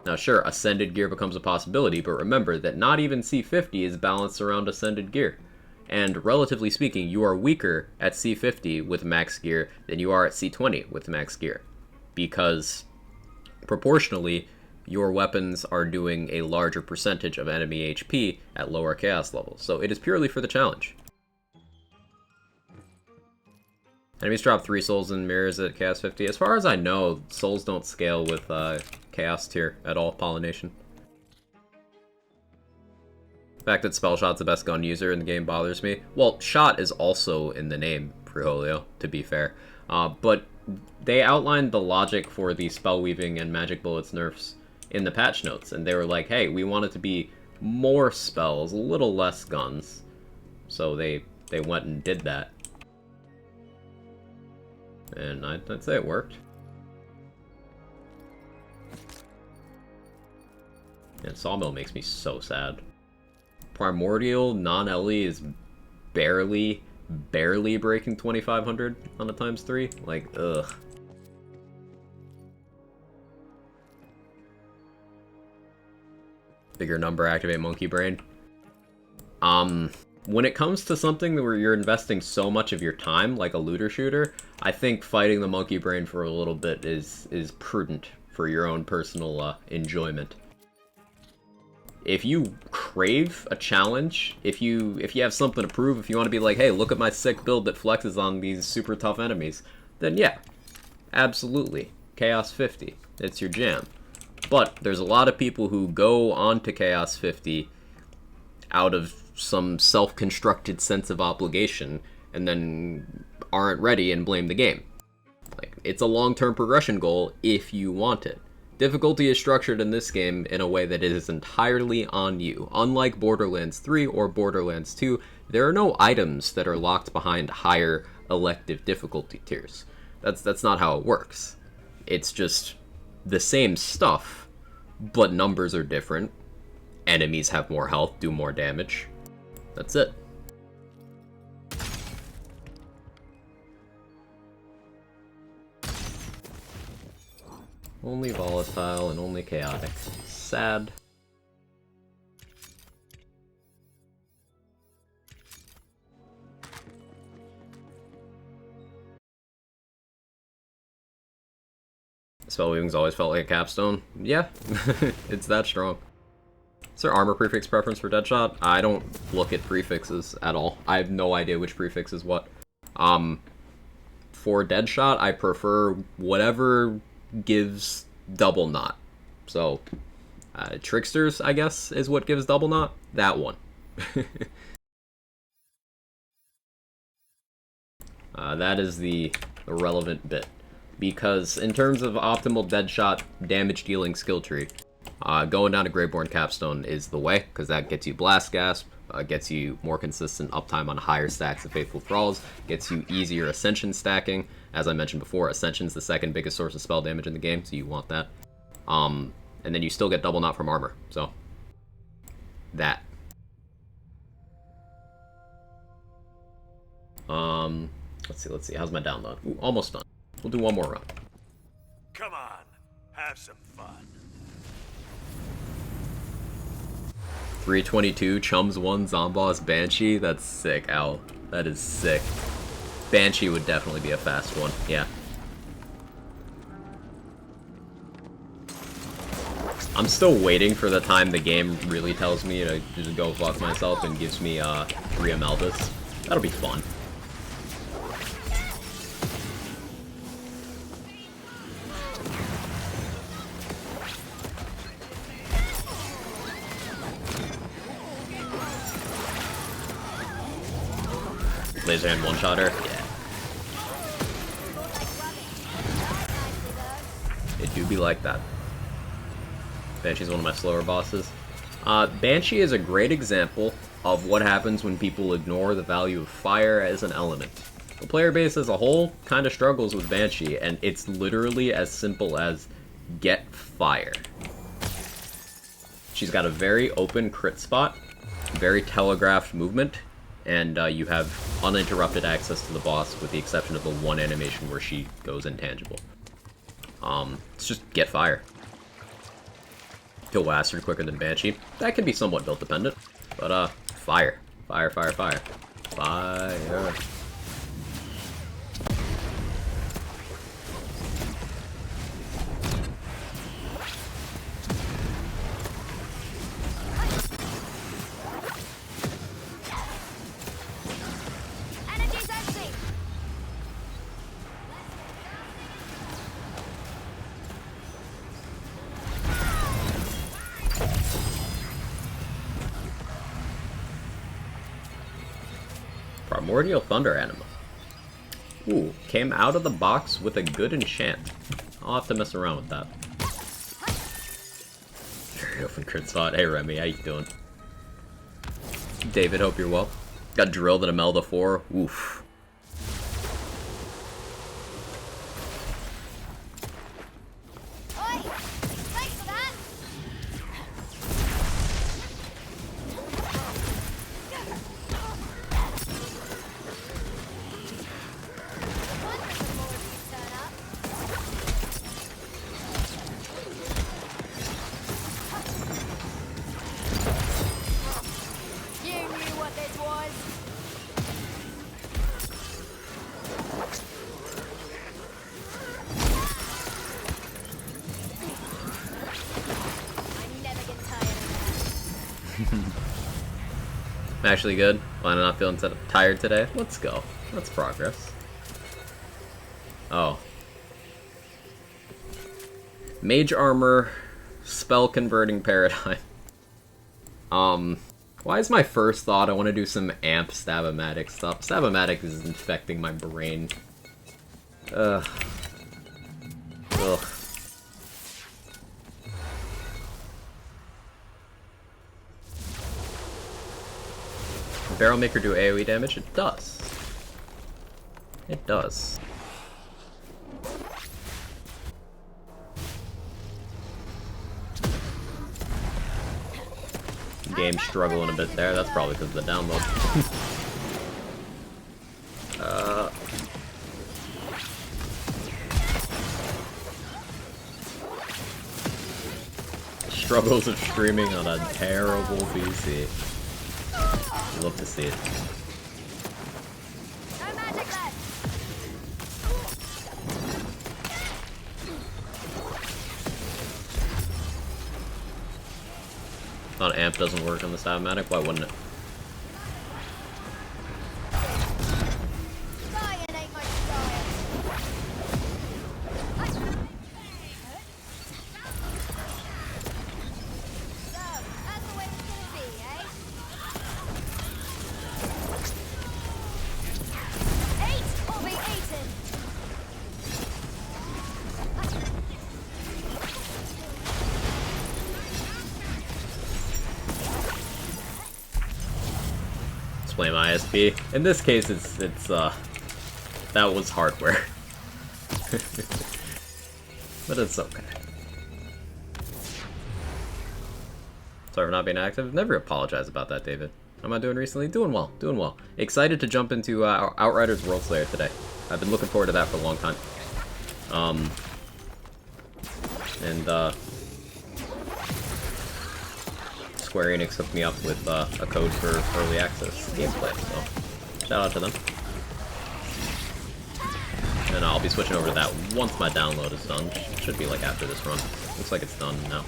Now sure, Ascended gear becomes a possibility, but remember that not even C50 is balanced around Ascended gear. And relatively speaking, you are weaker at C50 with max gear than you are at C20 with max gear. Because, proportionally, your weapons are doing a larger percentage of enemy HP at lower chaos levels. So it is purely for the challenge. Enemies drop 3 souls and mirrors at chaos 50. As far as I know, souls don't scale with chaos tier at all, Pollination. The fact that Spell Shot's the best gun user in the game bothers me. Well, Shot is also in the name, Friholio, to be fair. But they outlined the logic for the spell weaving and magic bullets nerfs in the patch notes, and they were like, hey, we want it to be more spells, a little less guns. So they went and did that. And I'd say it worked. And Sawmill makes me so sad. Primordial non-Ellie is barely breaking 2500 on a ×3. Like, ugh. Bigger number, activate Monkey Brain. When it comes to something where you're investing so much of your time, like a looter shooter, I think fighting the Monkey Brain for a little bit is prudent for your own personal enjoyment. If you crave a challenge, if you have something to prove, if you want to be like, hey, look at my sick build that flexes on these super tough enemies, then yeah, absolutely. Chaos 50, it's your jam. But there's a lot of people who go onto Chaos 50 out of some self-constructed sense of obligation and then aren't ready and blame the game. Like, it's a long-term progression goal if you want it. Difficulty is structured in this game in a way that it is entirely on you. Unlike Borderlands 3 or Borderlands 2, there are no items that are locked behind higher elective difficulty tiers. That's not how it works. It's just the same stuff, but numbers are different. Enemies have more health, do more damage. That's it. Only volatile and only chaotic. Sad. Spellweaving's always felt like a capstone. Yeah, it's that strong. Is there armor prefix preference for Deadshot? I don't look at prefixes at all. I have no idea which prefix is what. For Deadshot, I prefer whatever gives double knot. So, Tricksters, I guess, is what gives double knot. That one. That is the relevant bit. Because in terms of optimal Deadshot damage dealing skill tree, going down to Greyborn Capstone is the way, because that gets you Blast Gasp, gets you more consistent uptime on higher stacks of Faithful Thralls, gets you easier Ascension stacking. As I mentioned before, Ascension's the second biggest source of spell damage in the game, so you want that. And then you still get double knot from armor, so that. Let's see, how's my download? Ooh, almost done. We'll do one more run. Come on, have some fun. 322, Chums 1, Zomboss, Banshee. That's sick, Owl. That is sick. Banshee would definitely be a fast one, yeah. I'm still waiting for the time the game really tells me to just go fuck myself and gives me 3 Ameldas. That'll be fun. Laser hand one-shotter? Yeah. It do be like that. Banshee's one of my slower bosses. Banshee is a great example of what happens when people ignore the value of fire as an element. The player base as a whole kind of struggles with Banshee, and it's literally as simple as get fire. She's got a very open crit spot, very telegraphed movement, and you have uninterrupted access to the boss with the exception of the one animation where she goes intangible. It's just get fire. Kill Wastard quicker than Banshee. That can be somewhat build dependent, but fire. Fire, fire, fire. Fire. Energy's empty. Primordial Thunder Anima. Ooh, came out of the box with a good enchant. I'll have to mess around with that. Very open crit spot. Hey Remy, how you doing? David, hope you're well. Got drilled at Imelda 4. Oof. Oi! Thanks for that! Wonderful more of you turn up. You knew what this was. I never get tired of that. I'm actually good. Why am I not feeling tired today? Let's go. That's progress. Oh. Mage armor, spell converting paradigm. Why is my first thought I want to do some amp Stab-O-Matic stuff? Stab-O-Matic is infecting my brain. Ugh. Ugh. Barrel Maker do AoE damage? It does. It does. Game struggling a bit there. That's probably because of the download. Struggles of streaming on a terrible PC. Love to see it. No magic left. Thought amp doesn't work on the Stab-O-Matic. Why wouldn't it? Dying ain't my style. So, that's the way it's gonna be, eh? 8 or be eaten. Let's blame ISP. In this case, it's that was hardware. But it's okay. Sorry for not being active. Never apologize about that, David. How am I doing recently? Doing well, doing well. Excited to jump into Outriders World Slayer today. I've been looking forward to that for a long time. Square Enix hooked me up with a code for early access gameplay, so shout out to them. And I'll be switching over to that once my download is done. Should be like after this run. Looks like it's done now.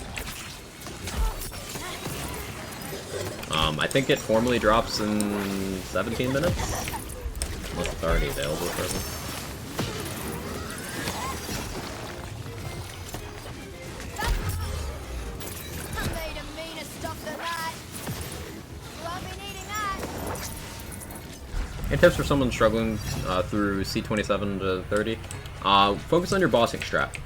I think it formally drops in 17 minutes. Unless it's already available for everyone. I'm made of meaner stuff than that. Won't be needing that. Any tips for someone struggling through C27 to 30? Focus on your bossing strat.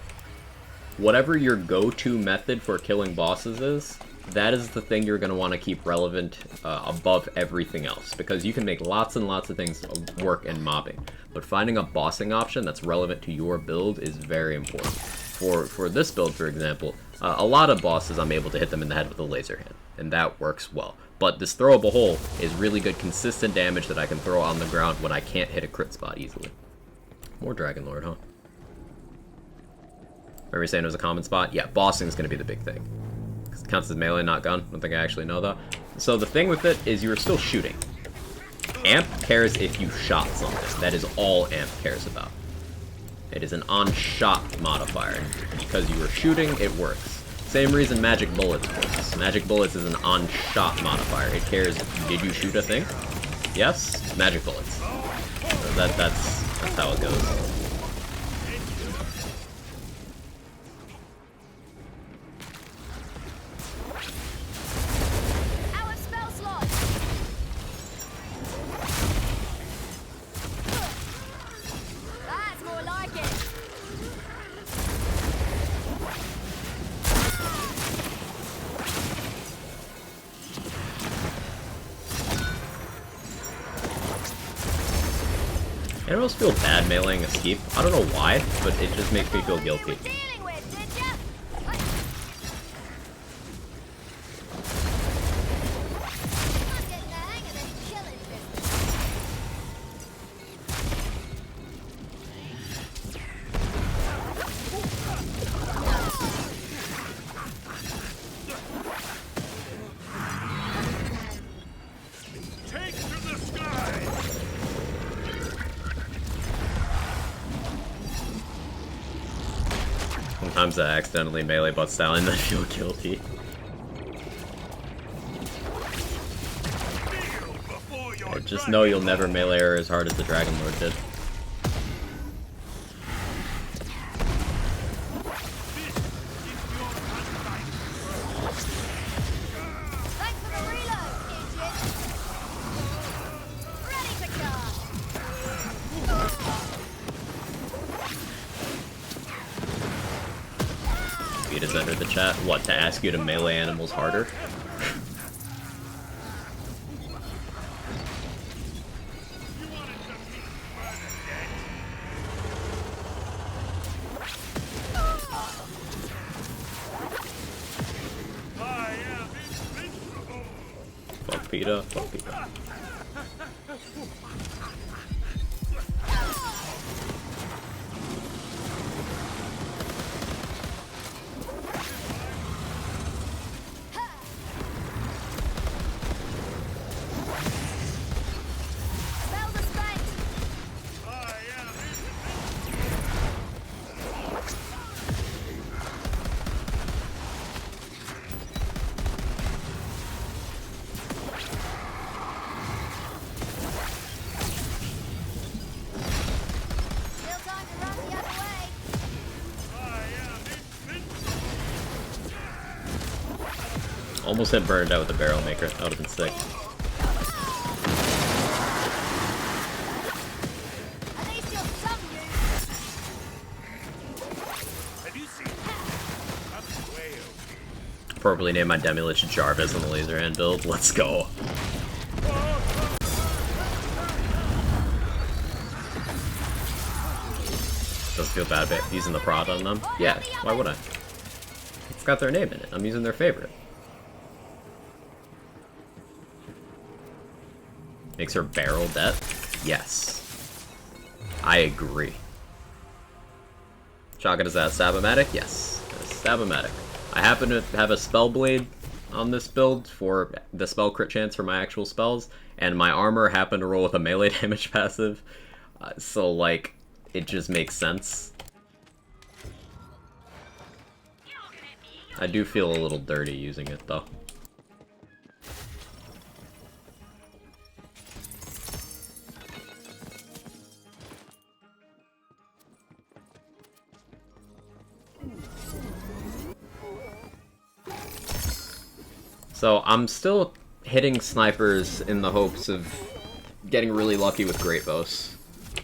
Whatever your go-to method for killing bosses is, that is the thing you're going to want to keep relevant above everything else, because you can make lots and lots of things work in mobbing, but finding a bossing option that's relevant to your build is very important. For this build, for example, a lot of bosses I'm able to hit them in the head with a laser hand, and that works well. But this throwable hole is really good consistent damage that I can throw on the ground when I can't hit a crit spot easily. More Dragon Lord, huh? Remember you saying it was a common spot? Yeah, bossing is going to be the big thing. It counts as melee, not gun. I don't think I actually know though. So the thing with it is you are still shooting. Amp cares if you shot something. That is all Amp cares about. It is an on-shot modifier, and because you were shooting, it works. Same reason Magic Bullets works. Magic Bullets is an on-shot modifier. It cares, did you shoot a thing? Yes? Magic Bullets. So that's how it goes. Our spell slot. Anyone else feel bad meleeing a Skeep? I don't know why, but it just makes me feel guilty. You were dealing with, did ya? I'm getting the hang of this killing business. Take to the sky! Sometimes I accidentally melee butt style and then feel guilty. Kneel before your I just know you'll never melee her as hard as the Dragon Lord did. Thanks for the reload, idiot. Ready to cast. Beat has entered the chat. What, to ask you to melee animals harder? I am invincible! Fuck PETA, fuck PETA. Spells are spent. I am Still time to run the other way. Almost had burned out with the Barrel Maker. That would have been sick. At least you're some use. Have you seen? I'm way over. Appropriately named my Demilich Jarvis on the laser hand build. Let's go. Doesn't feel bad about using the prod on them. Yeah, why would I? It's got their name in it. I'm using their favorite. Makes her barrel debt? Yes. I agree. Shotgun, is that Sabomatic? Yes. Sabomatic. I happen to have a Spellblade on this build for the spell crit chance for my actual spells, and my armor happened to roll with a melee damage passive, so, like, it just makes sense. I do feel a little dirty using it, though. So I'm still hitting snipers in the hopes of getting really lucky with great bows.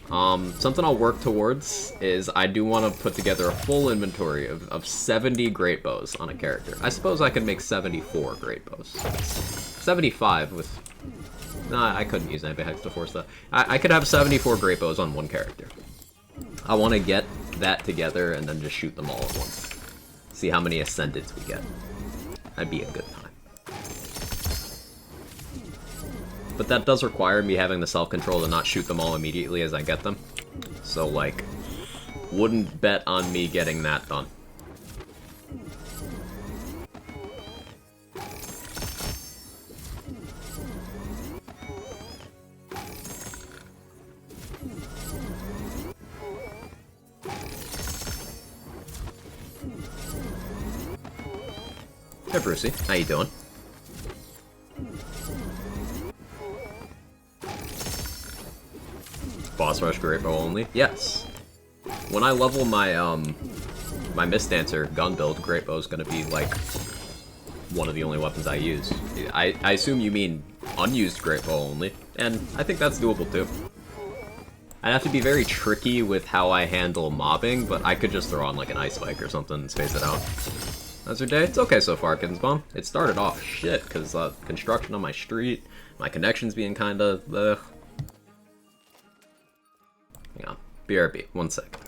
Something I'll work towards is I do want to put together a full inventory of 70 great bows on a character. I suppose I could make 74 great bows. 75 with... Nah, I couldn't use Anti-Hex to force that. I could have 74 great bows on one character. I want to get that together and then just shoot them all at once. See how many Ascendants we get. That'd be a good time. But that does require me having the self-control to not shoot them all immediately as I get them. So, like, wouldn't bet on me getting that done. Hey Brucey, how you doing? Boss rush great bow only? Yes. When I level my my Mist Dancer gun build, great bow is gonna be like one of the only weapons I use. I assume you mean unused great bow only, and I think that's doable too. I'd have to be very tricky with how I handle mobbing, but I could just throw on like an ice spike or something and space it out. How's your day? It's okay so far, Kittens Bomb. It started off shit, because construction on my street, my connections being kinda, BRB, 1 sec.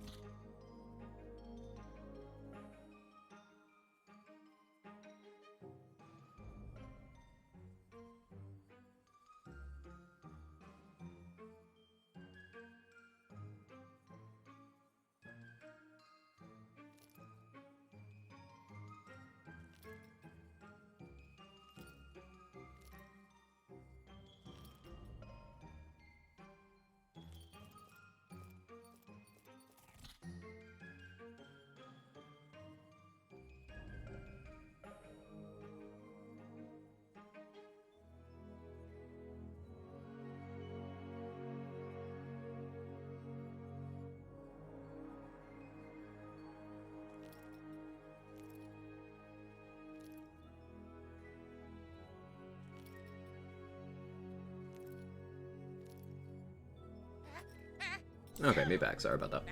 Okay, me back. Sorry about that.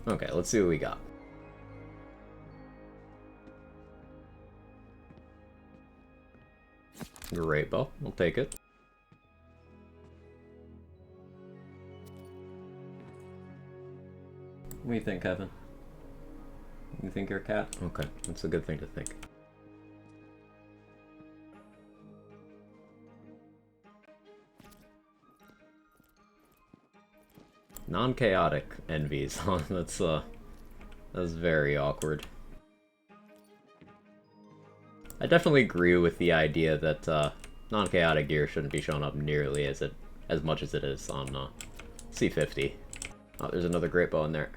Okay, let's see what we got. Great bow. I'll take it. What do you think, Kevin? You think you're a cat? Okay, that's a good thing to think. Non-chaotic envies. That's very awkward. I definitely agree with the idea that non-chaotic gear shouldn't be showing up nearly as much as it is on C50. Oh, there's another great bow in there.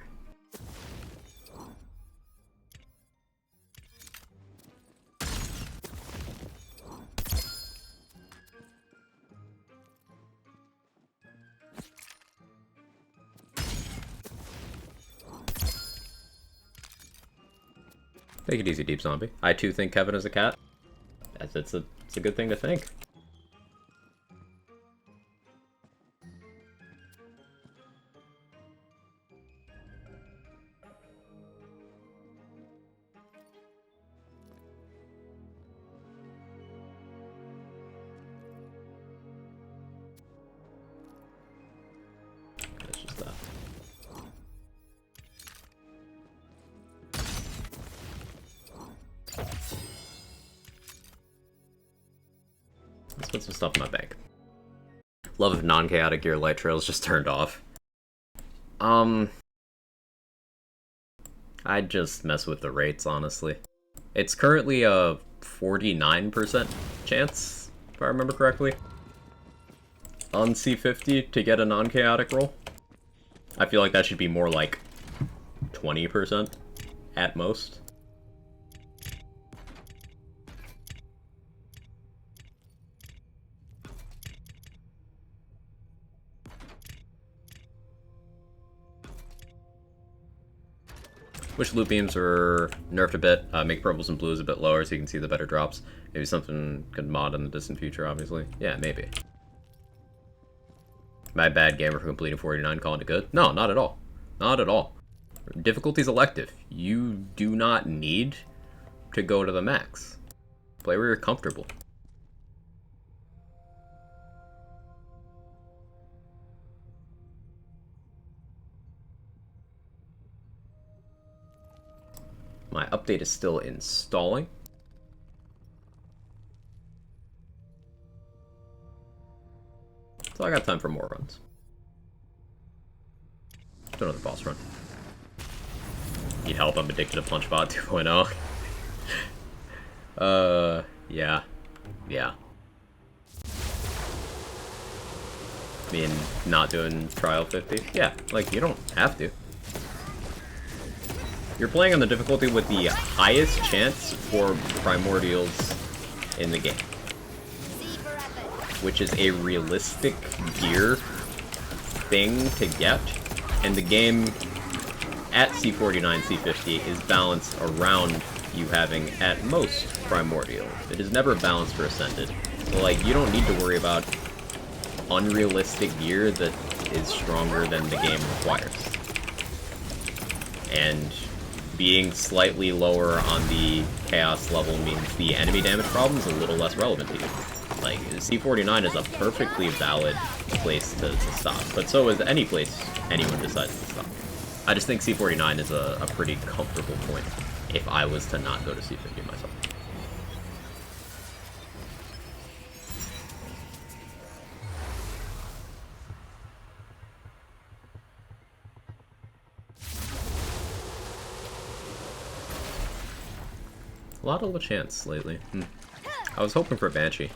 Take it easy, Deep Zombie. I too think Kevin is a cat. It's a good thing to think. It's just that. Let's put some stuff in my bag. Love of non-chaotic gear light trails just turned off. I'd just mess with the rates, honestly. It's currently a 49% chance, if I remember correctly, on C50 to get a non-chaotic roll. I feel like that should be more like 20% at most. Wish loot beams were nerfed a bit, make purples and blues a bit lower so you can see the better drops. Maybe something could mod in the distant future, obviously. Yeah, maybe. My bad gamer for completing 49, calling it good? No, not at all. Not at all. Difficulty's elective. You do not need to go to the max. Play where you're comfortable. My update is still installing. So I got time for more runs. Do another boss run. Need help, I'm addicted to Punchbot 2.0. Yeah. Yeah. I mean, not doing Trial 50? Yeah, like, you don't have to. You're playing on the difficulty with the highest chance for primordials in the game, which is a realistic gear thing to get, and the game at C49, C50 is balanced around you having at most primordial. It is never balanced for Ascended. So like, you don't need to worry about unrealistic gear that is stronger than the game requires. And being slightly lower on the chaos level means the enemy damage problem is a little less relevant to you. Like, C49 is a perfectly valid place to stop, but so is any place anyone decides to stop. I just think C49 is a pretty comfortable point if I was to not go to C50 myself. A lot of Lachance lately. I was hoping for Banshee.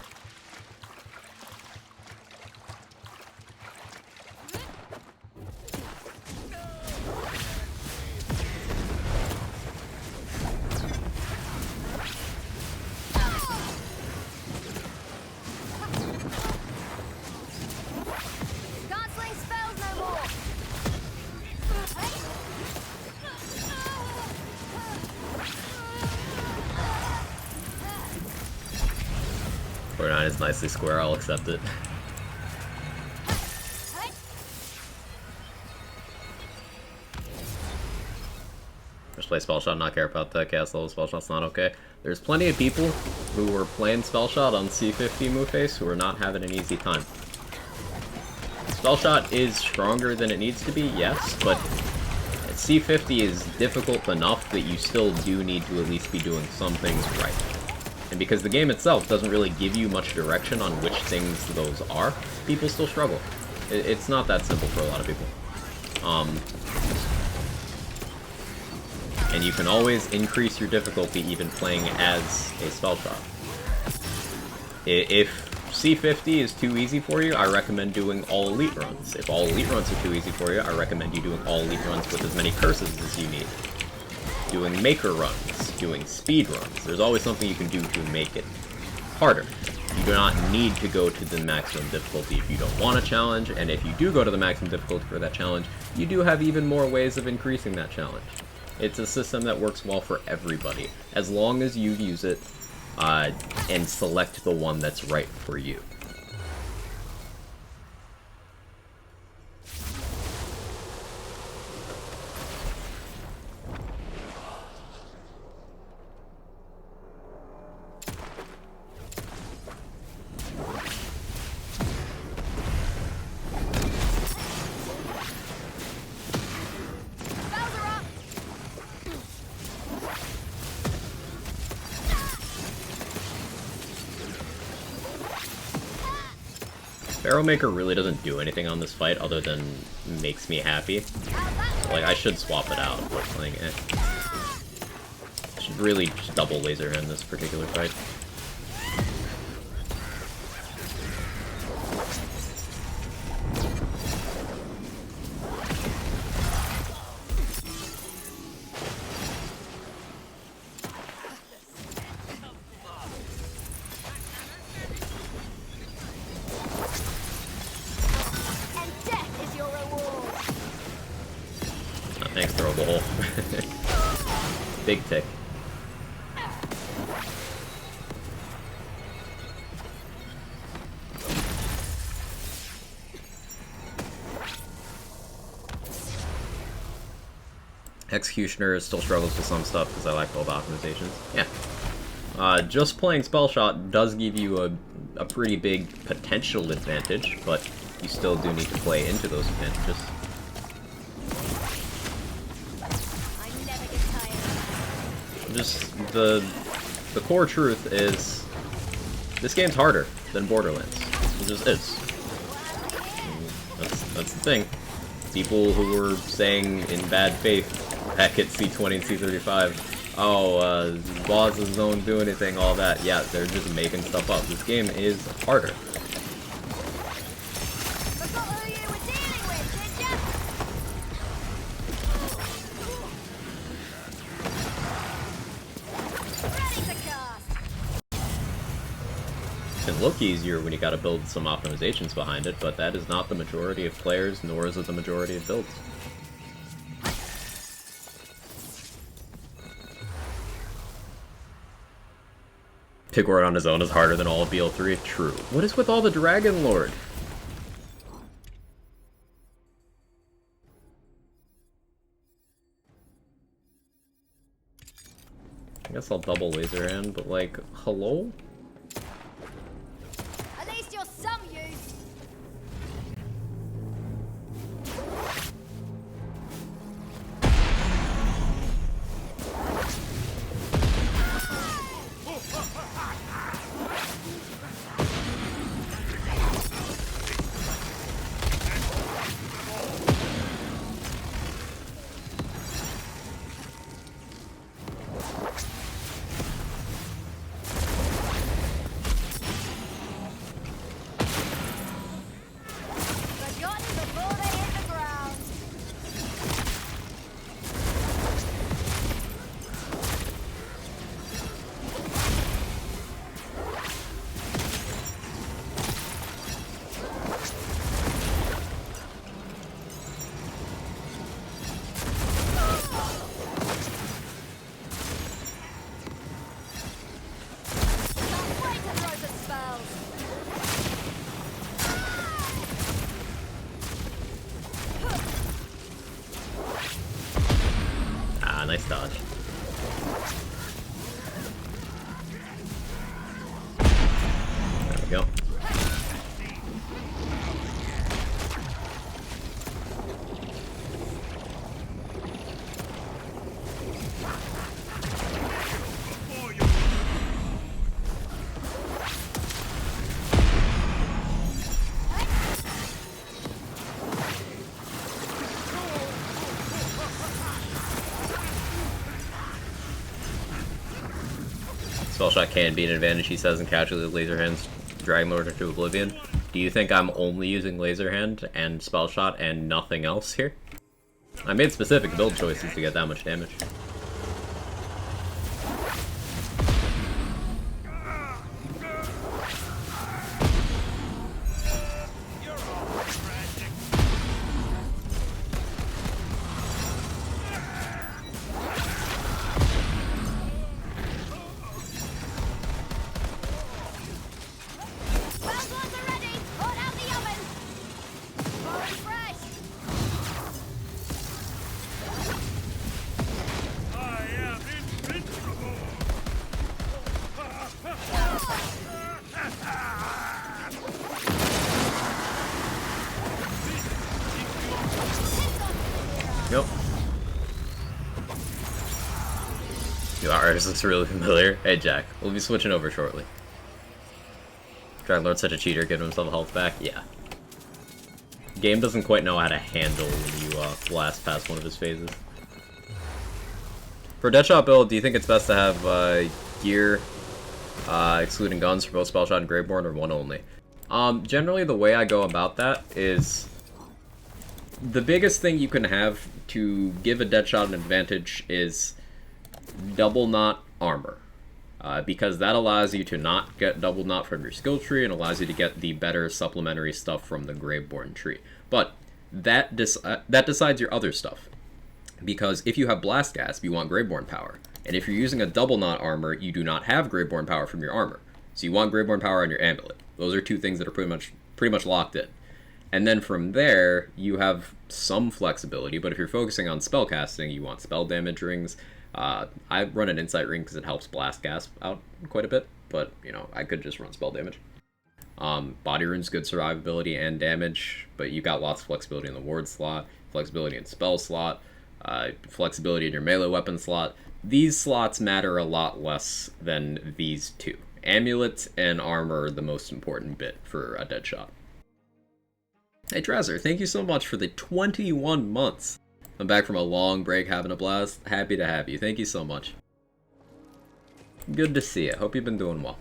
Can't sling spells no more. 49 is nicely square, I'll accept it. Just play Spell Shot, not care about that cast level. Spell Shot's not okay. There's plenty of people who were playing Spell Shot on C50 move face who are not having an easy time. Spell Shot is stronger than it needs to be, yes, but C50 is difficult enough that you still do need to at least be doing some things right. And because the game itself doesn't really give you much direction on which things those are, people still struggle. It's not that simple for a lot of people. And you can always increase your difficulty even playing as a Spell Shot. If C50 is too easy for you, I recommend doing all elite runs. If all elite runs are too easy for you, I recommend you doing all elite runs with as many curses as you need. Doing maker runs, doing speed runs. There's always something you can do to make it harder. You do not need to go to the maximum difficulty if you don't want a challenge, and if you do go to the maximum difficulty for that challenge, you do have even more ways of increasing that challenge. It's a system that works well for everybody, as long as you use it and select the one that's right for you. Barrel Maker really doesn't do anything on this fight other than makes me happy. Like, I should swap it out, but like, I should really just double laser in this particular fight. Thanks, throwable hole. Big tick. Executioner still struggles with some stuff because I like both optimizations. Yeah. Just playing Spell Shot does give you a pretty big potential advantage, but you still do need to play into those advantages. Just the core truth is this game's harder than Borderlands. It just is. That's the thing. People who were saying in bad faith back at C20 and C35, oh, bosses don't do anything, all that. Yeah, they're just making stuff up. This game is harder. It can look easier when you gotta build some optimizations behind it, but that is not the majority of players, nor is it the majority of builds. Pigwort on his own is harder than all of BL3. True. What is with all the Dragon Lord? I guess I'll double laser in, but like, hello? dodge. There we go. Before your Spell shot can be an advantage, he says, in casually laser hands Dragon Lord into oblivion. Do you think I'm only using laser hand and spell shot and nothing else here? I made specific build choices to get that much damage. you're all tragic. Spell slots are ready. Hot out the oven. Rolling fresh. I am invincible. Yep. Your ours looks really familiar. Hey Jack, we'll be switching over shortly. Dragon Lord's such a cheater, giving himself a health back. Yeah. Game doesn't quite know how to handle when you blast past one of his phases. For Deadshot build, do you think it's best to have gear excluding guns for both Spellshot and Graveborn, or one only? Generally the way I go about that is the biggest thing you can have to give a Deadshot an advantage is double knot armor. Because that allows you to not get double knot from your skill tree and allows you to get the better supplementary stuff from the Graveborn tree. But that decides your other stuff. Because if you have Blast Gasp, you want Graveborn power. And if you're using a double knot armor, you do not have Graveborn power from your armor. So you want Graveborn power on your amulet. Those are two things that are pretty much locked in. And then from there, you have some flexibility, but if you're focusing on spellcasting, you want spell damage rings. I run an Insight ring because it helps Blast Gasp out quite a bit, but, you know, I could just run spell damage. Body rune's good survivability and damage, but you got lots of flexibility in the ward slot, flexibility in spell slot, flexibility in your melee weapon slot. These slots matter a lot less than these two. Amulet and armor are the most important bit for a Deadshot. Hey Drazzer, thank you so much for the 21 months. I'm back from a long break, having a blast. Happy to have you. Thank you so much. Good to see you. Hope you've been doing well.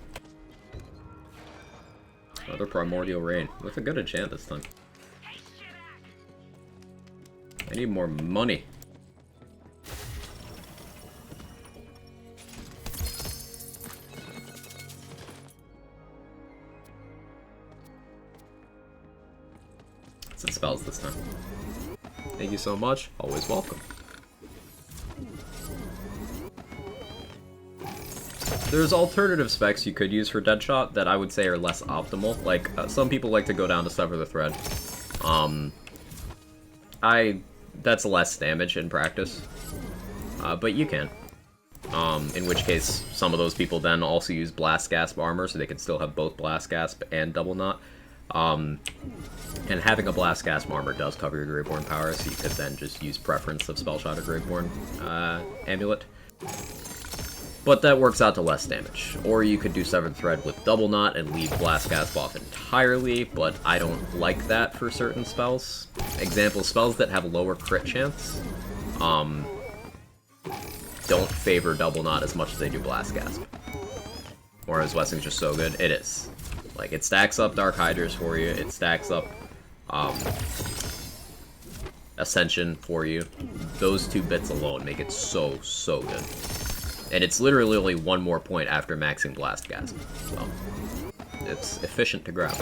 Another Primordial Rain with a good enchant this time. I need more money. Some spells this time. Thank you so much. Always welcome. There's alternative specs you could use for Deadshot that I would say are less optimal. Like, some people like to go down to Sever the Thread. That's less damage in practice. But you can. In which case, some of those people then also use Blast Gasp armor, so they can still have both Blast Gasp and Double Knot. And having a Blast Gasp armor does cover your Graveborn power, so you could then just use Preference of Spellshot or Graveborn Amulet. But that works out to less damage. Or you could do Severed Thread with Double Knot and leave Blast Gasp off entirely, but I don't like that for certain spells. Example, spells that have lower crit chance don't favor Double Knot as much as they do Blast Gasp. Whereas Wessing's just so good. It is. Like, it stacks up Dark Hydras for you, it stacks up Ascension for you. Those two bits alone make it so good. And it's literally only one more point after maxing Blast Gasp, so it's efficient to grab.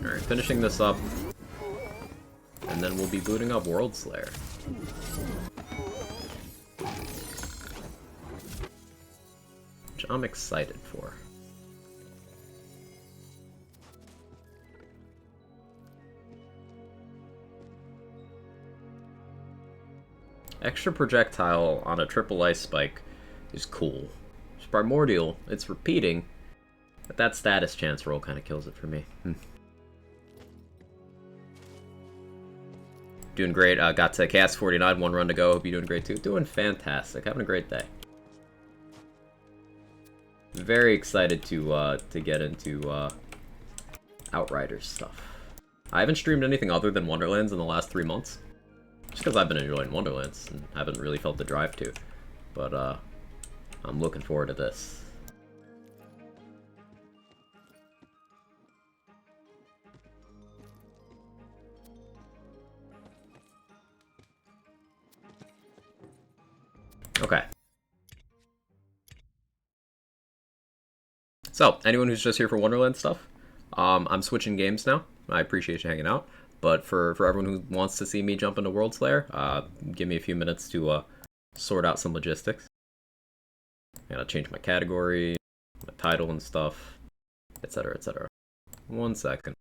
Alright, finishing this up, and then we'll be booting up World Slayer. Which I'm excited for. extra projectile on a triple ice spike is cool. It's primordial, it's repeating, but that status chance roll kind of kills it for me. Doing great. Got to Chaos 49, 1 run to go. Hope you're doing great too. Doing fantastic. Having a great day. Very excited to get into Outriders stuff. I haven't streamed anything other than Wonderlands in the last 3 months. Just because I've been enjoying Wonderlands and haven't really felt the drive to. But I'm looking forward to this. Okay. So, anyone who's just here for Wonderland stuff, I'm switching games now. I appreciate you hanging out. But for everyone who wants to see me jump into World Slayer, give me a few minutes to sort out some logistics. I gotta change my category, my title and stuff, etc., etc. 1 second.